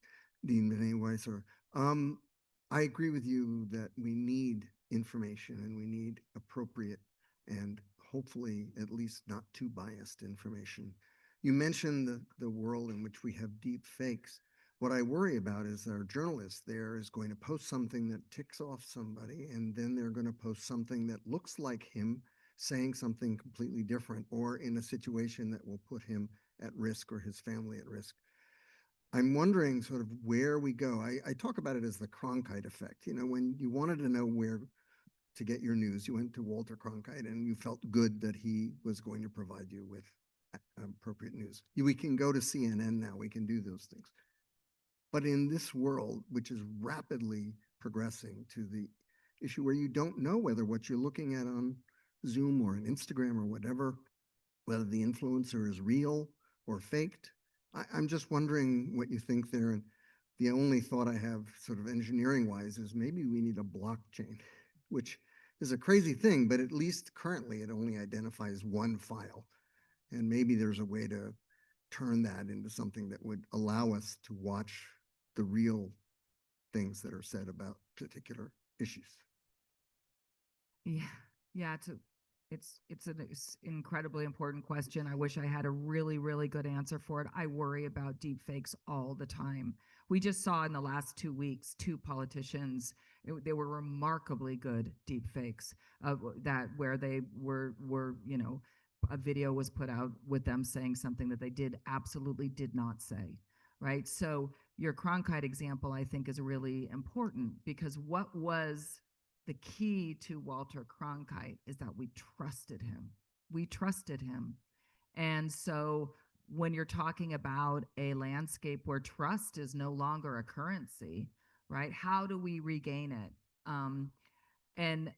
Dean Benet Weiser, I agree with you that we need information and we need appropriate and hopefully at least not too biased information. You mentioned the world in which we have deep fakes. What I worry about is our journalist there is going to post something that ticks off somebody, and then they're going to post something that looks like him saying something completely different, or in a situation that will put him at risk or his family at risk. I'm wondering sort of where we go. I talk about it as the Cronkite effect. You know, when you wanted to know where to get your news, you went to Walter Cronkite and you felt good that he was going to provide you with appropriate news. We can go to CNN now, we can do those things. But in this world, which is rapidly progressing to the issue where you don't know whether what you're looking at on Zoom or on Instagram or whatever, whether the influencer is real or faked, I'm just wondering what you think there. And the only thought I have sort of engineering wise is maybe we need a blockchain, which is a crazy thing, but at least currently it only identifies one file. And maybe there's a way to turn that into something that would allow us to watch the real things that are said about particular issues. Yeah, it's an incredibly important question. I wish I had a really, really good answer for it. I worry about deep fakes all the time. We just saw in the last 2 weeks, 2 politicians, they were remarkably good deep fakes where they were, you know, a video was put out with them saying something that they absolutely did not say, right? So your Cronkite example, I think, is really important because what was the key to Walter Cronkite is that we trusted him. We trusted him. And so when you're talking about a landscape where trust is no longer a currency, right? How do we regain it? And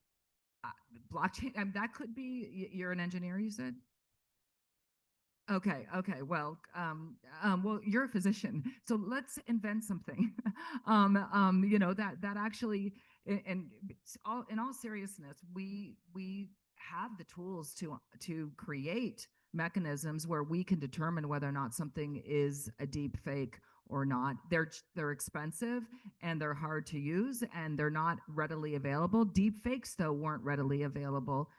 blockchain, that could be, you're an engineer, you said? Okay. Well, you're a physician, so let's invent something. You know, that actually, and in all seriousness, we have the tools to create mechanisms where we can determine whether or not something is a deep fake or not. They're expensive and they're hard to use and they're not readily available. Deep fakes, though, weren't readily available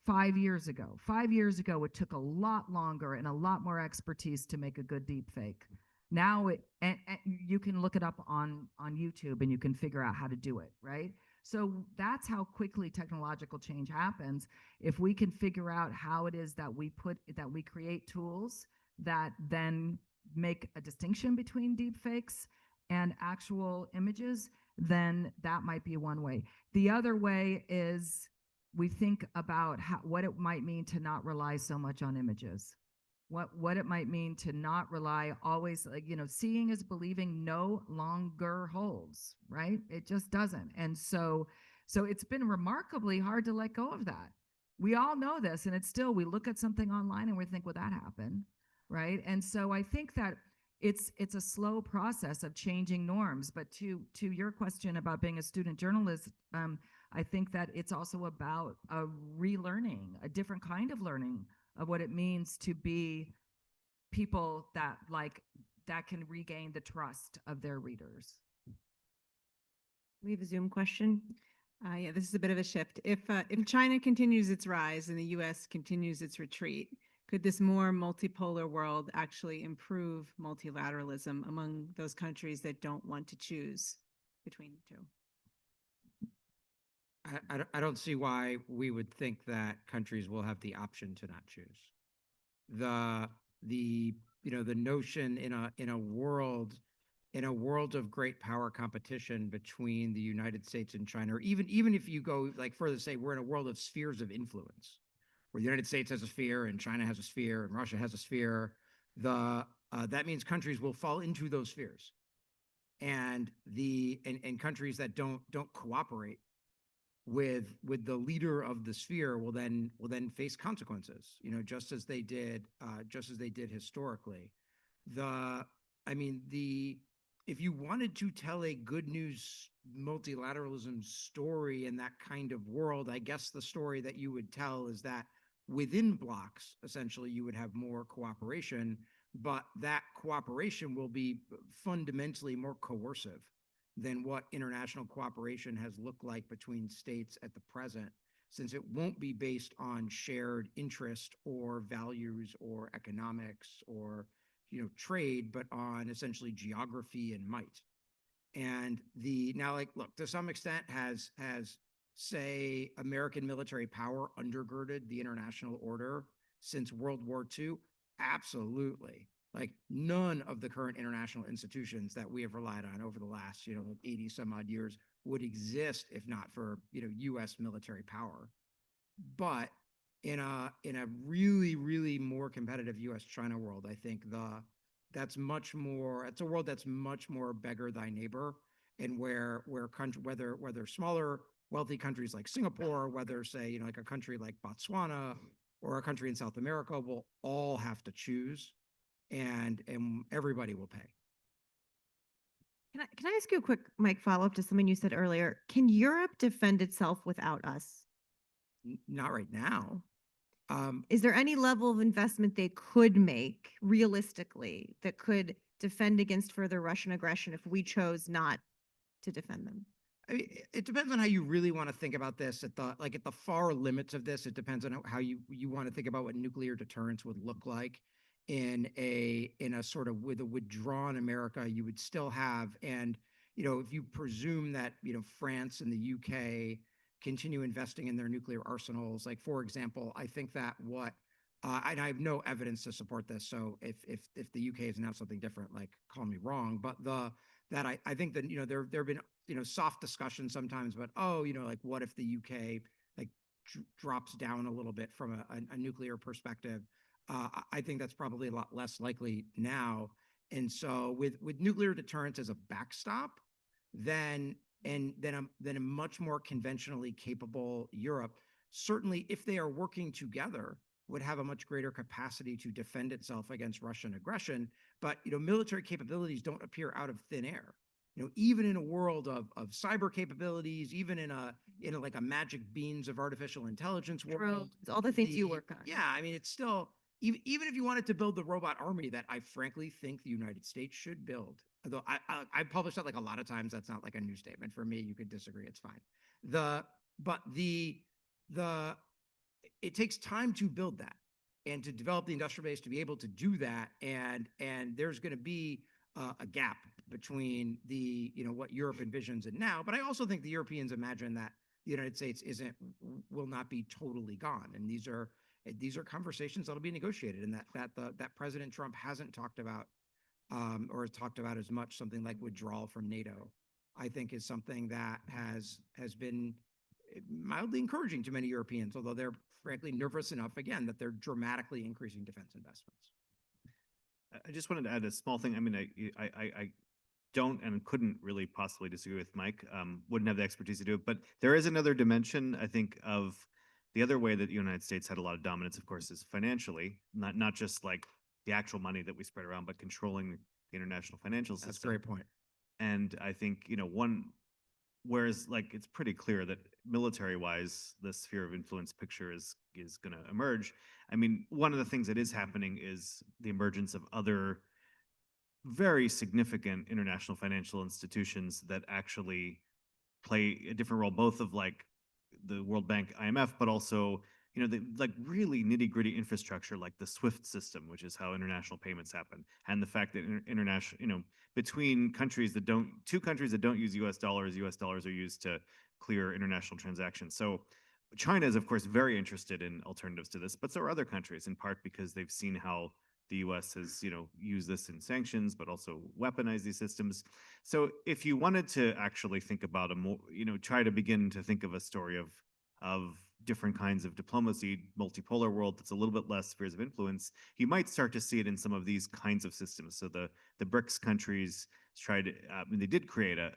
5 years ago. 5 years ago, it took a lot longer and a lot more expertise to make a good deep fake. Now and you can look it up on YouTube and you can figure out how to do it, right? So that's how quickly technological change happens. If we can figure out how it is that we create tools that then make a distinction between deep fakes and actual images, then that might be one way. The other way is we think about what it might mean to not rely so much on images. What it might mean to not rely always, like, you know, seeing is believing no longer holds, right? It just doesn't. And so it's been remarkably hard to let go of that. We all know this, and it's still, we look at something online and we think, well, that happened, right? And so I think that it's a slow process of changing norms. But to your question about being a student journalist, I think that it's also about a relearning, a different kind of learning of what it means to be people that can regain the trust of their readers. We have a Zoom question. Yeah, this is a bit of a shift. If China continues its rise and the U.S. continues its retreat, Could this more multipolar world actually improve multilateralism among those countries that don't want to choose between the two? I don't see why we would think that countries will have the option to not choose. The the notion in a world of great power competition between the United States and China, or even if you go like further, say we're in a world of spheres of influence, where the United States has a sphere and China has a sphere and Russia has a sphere, that means countries will fall into those spheres, and countries that don't cooperate with the leader of the sphere will then face consequences, just as they did historically. The I mean the If you wanted to tell a good news multilateralism story in that kind of world, I guess the story that you would tell is that within blocks, essentially, you would have more cooperation, but that cooperation will be fundamentally more coercive than what international cooperation has looked like between states at the present, since it won't be based on shared interest or values or economics or trade, but on essentially geography and might. And the now, like, look, to some extent, has say American military power undergirded the international order since World War II? Absolutely. Like, none of the current international institutions that we have relied on over the last 80 some odd years would exist if not for U.S. military power. But in a really more competitive U.S. China world, I think it's a world that's much more beggar thy neighbor, and where country whether smaller wealthy countries like Singapore, whether say like a country like Botswana or a country in South America, will all have to choose, and everybody will pay. Can I ask you a quick, Mike, follow-up to something you said earlier? Can Europe defend itself without us? Not right now. Is there any level of investment they could make realistically that could defend against further Russian aggression if we chose not to defend them? I mean, it depends on how you really want to think about this. At the far limits of this, it depends on how you want to think about what nuclear deterrence would look like in a sort of with a withdrawn America. You would still have, and if you presume that France and the UK continue investing in their nuclear arsenals, like for example, I think that and I have no evidence to support this. So if the UK has announced something different, like call me wrong, but I think that there have been soft discussions sometimes, but like what if the UK like drops down a little bit from a nuclear perspective? I think that's probably a lot less likely now. And so with nuclear deterrence as a backstop, then a much more conventionally capable Europe, certainly if they are working together, would have a much greater capacity to defend itself against Russian aggression. But military capabilities don't appear out of thin air. Even in a world of cyber capabilities, even in a like a magic beans of artificial intelligence world, Drones, all the things you work on. yeah, I mean, it's still, even if you wanted to build the robot army that I frankly think the United States should build, although I published that like a lot of times, that's not like a new statement for me. You could disagree, it's fine. But it takes time to build that and to develop the industrial base to be able to do that. And there's going to be a gap between what Europe envisions and now. But I also think the Europeans imagine that the United States will not be totally gone. And these are conversations that'll be negotiated, and that President Trump hasn't talked about, or has talked about as much, something like withdrawal from NATO, I think is something that has been mildly encouraging to many Europeans, although they're frankly nervous enough, again, that they're dramatically increasing defense investments. I just wanted to add a small thing. I mean, I don't and couldn't really possibly disagree with Mike. Wouldn't have the expertise to do it, but there is another dimension, I think, of the other way that the United States had a lot of dominance, of course, is financially, not just like the actual money that we spread around, but controlling the international financial system. That's a great point. And I think, whereas like it's pretty clear that military-wise, the sphere of influence picture is going to emerge. I mean, one of the things that is happening is the emergence of other very significant international financial institutions that actually play a different role, both of like the World Bank, IMF, but also the like really nitty gritty infrastructure, like the SWIFT system, which is how international payments happen, and the fact that international, between two countries that don't use US dollars are used to clear international transactions. So China is, of course, very interested in alternatives to this, but so are other countries, in part because they've seen how the US has, used this in sanctions, but also weaponized these systems. So if you wanted to actually think about a more, try to begin to think of a story of different kinds of diplomacy, multipolar world that's a little bit less spheres of influence, you might start to see it in some of these kinds of systems. So the BRICS countries tried, they did create a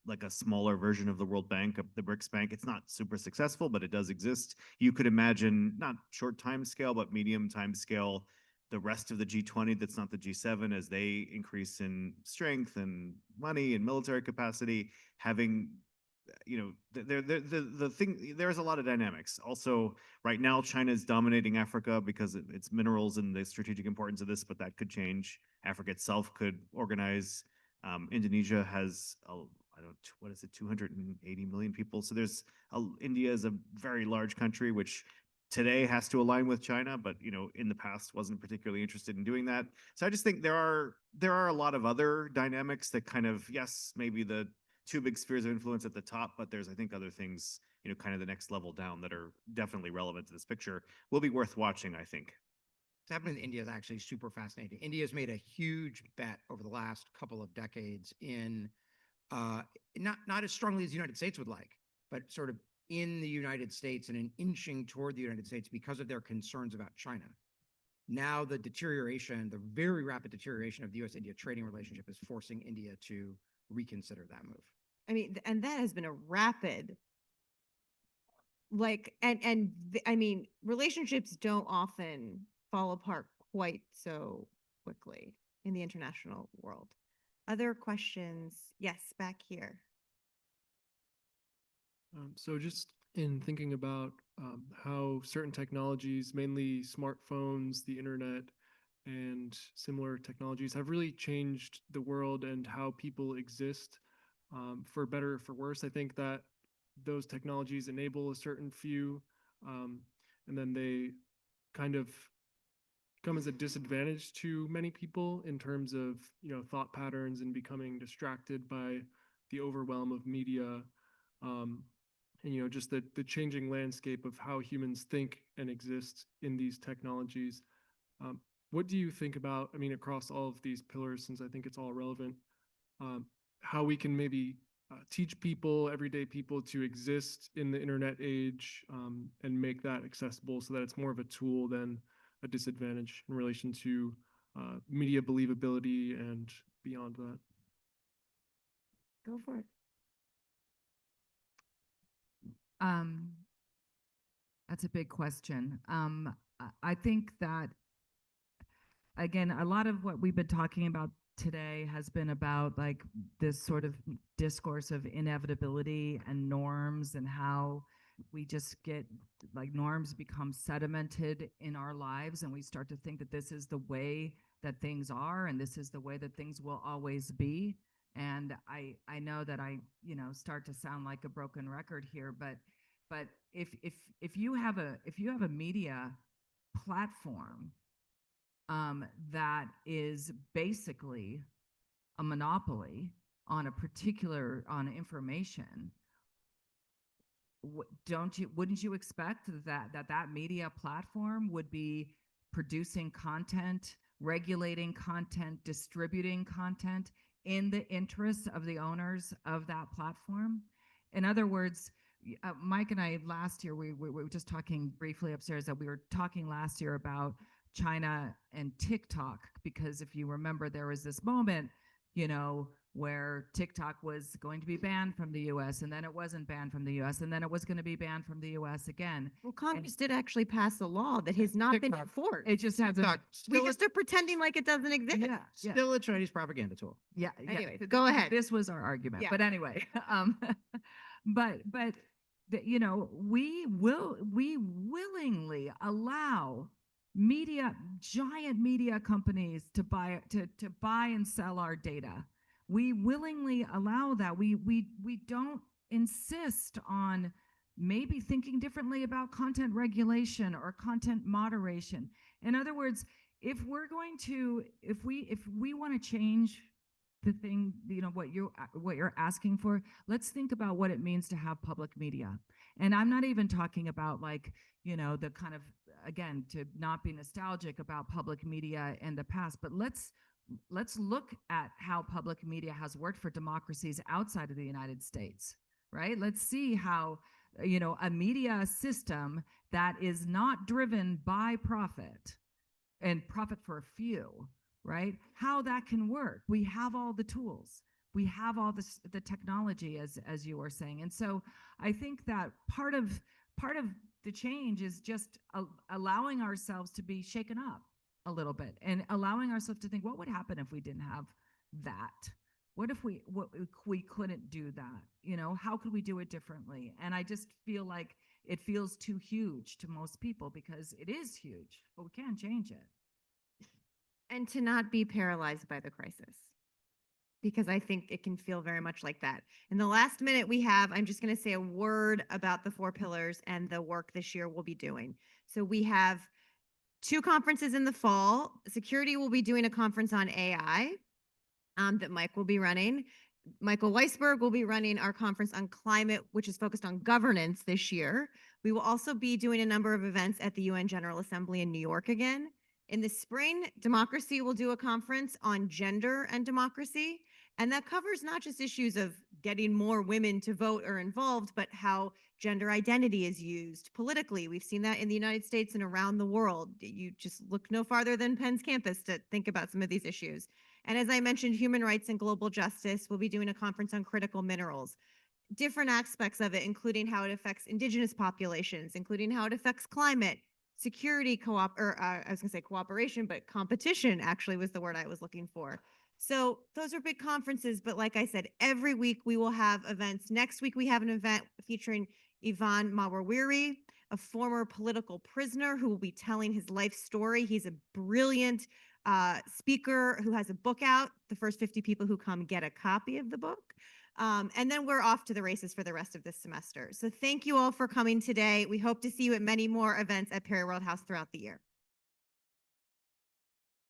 like a smaller version of the World Bank, of the BRICS Bank. It's not super successful, but it does exist. You could imagine not short time scale, but medium time scale, the rest of the G20 that's not the G7 as they increase in strength and money and military capacity, having the thing, there's a lot of dynamics. Also, right now China is dominating Africa because it's minerals and the strategic importance of this, but that could change. Africa itself could organize. Indonesia has I don't, what is it, 280 million people. So India is a very large country, which today has to align with China, but in the past wasn't particularly interested in doing that. So I just think there are a lot of other dynamics that kind of, yes, maybe the two big spheres of influence at the top, but there's, I think, other things, kind of the next level down that are definitely relevant to this picture. Will be worth watching, I think. What's happening in India is actually super fascinating. India has made a huge bet over the last couple of decades in not as strongly as the United States would like, but sort of in the United States and an inching toward the United States because of their concerns about China. Now the very rapid deterioration of the U.S.-India trading relationship is forcing India to reconsider that move. I mean, and that has been a rapid, relationships don't often fall apart quite so quickly in the international world. Other questions? Yes, back here. So just in thinking about how certain technologies, mainly smartphones, the internet, and similar technologies have really changed the world and how people exist, for better or for worse. I think that those technologies enable a certain few, and then they kind of come as a disadvantage to many people in terms of thought patterns and becoming distracted by the overwhelm of media, and just the changing landscape of how humans think and exist in these technologies. What do you think about, across all of these pillars, since I think it's all relevant, how we can maybe teach people, everyday people, to exist in the internet age, and make that accessible so that it's more of a tool than a disadvantage in relation to media believability and beyond that? Go for it. That's a big question. I think that, again, a lot of what we've been talking about today has been about like this sort of discourse of inevitability and norms, and how we just get like norms become sedimented in our lives, and we start to think that this is the way that things are and this is the way that things will always be. And I know that I start to sound like a broken record here, but if you have a media platform that is basically a monopoly on information, wouldn't you expect that media platform would be producing content, regulating content, distributing content in the interests of the owners of that platform? In other words, Mike and I last year, we were just talking briefly upstairs that we were talking last year about China and TikTok, because if you remember, there was this moment, where TikTok was going to be banned from the US, and then it wasn't banned from the US, and then it was going to be banned from the US again. Well, Congress did actually pass a law that has not been enforced. It just hasn't. We just are pretending like it doesn't exist. Yeah, Still a Chinese propaganda tool. yeah. Anyway, Yeah. go ahead. This was our argument, Yeah. but anyway, but we willingly allow giant media companies to buy and sell our data. We willingly allow that. We don't insist on maybe thinking differently about content regulation or content moderation. In other words, if we want to change the thing, what you're asking for, let's think about what it means to have public media. And I'm not even talking about like, the kind of, again, to not be nostalgic about public media in the past, but let's look at how public media has worked for democracies outside of the United States, right? Let's see how, a media system that is not driven by profit and profit for a few, right? How that can work. We have all the tools. We have all the technology, as you were saying. And so I think that part of the change is just allowing ourselves to be shaken up a little bit and allowing ourselves to think, what would happen if we didn't have that? What if we couldn't do that? How could we do it differently? And I just feel like it feels too huge to most people, because it is huge, but we can't change it. And to not be paralyzed by the crisis, because I think it can feel very much like that. In the last minute we have, I'm just going to say a word about the 4 pillars and the work this year we'll be doing. So we have 2 conferences in the fall. Security will be doing a conference on AI that Mike will be running. Michael Weisberg will be running our conference on climate, which is focused on governance this year. We will also be doing a number of events at the UN General Assembly in New York again. In the spring, Democracy will do a conference on gender and democracy. And that covers not just issues of getting more women to vote or involved, but how gender identity is used politically. We've seen that in the United States and around the world. You just look no farther than Penn's campus to think about some of these issues. And as I mentioned, human rights and global justice, we'll be doing a conference on critical minerals. Different aspects of it, including how it affects indigenous populations, including how it affects climate, security I was gonna say cooperation, but competition actually was the word I was looking for. So those are big conferences, but like I said, every week we will have events. Next week we have an event featuring Ivan Mawarwiri, a former political prisoner who will be telling his life story. He's a brilliant speaker who has a book out. The first 50 people who come get a copy of the book. And then we're off to the races for the rest of this semester. So thank you all for coming today. We hope to see you at many more events at Perry World House throughout the year.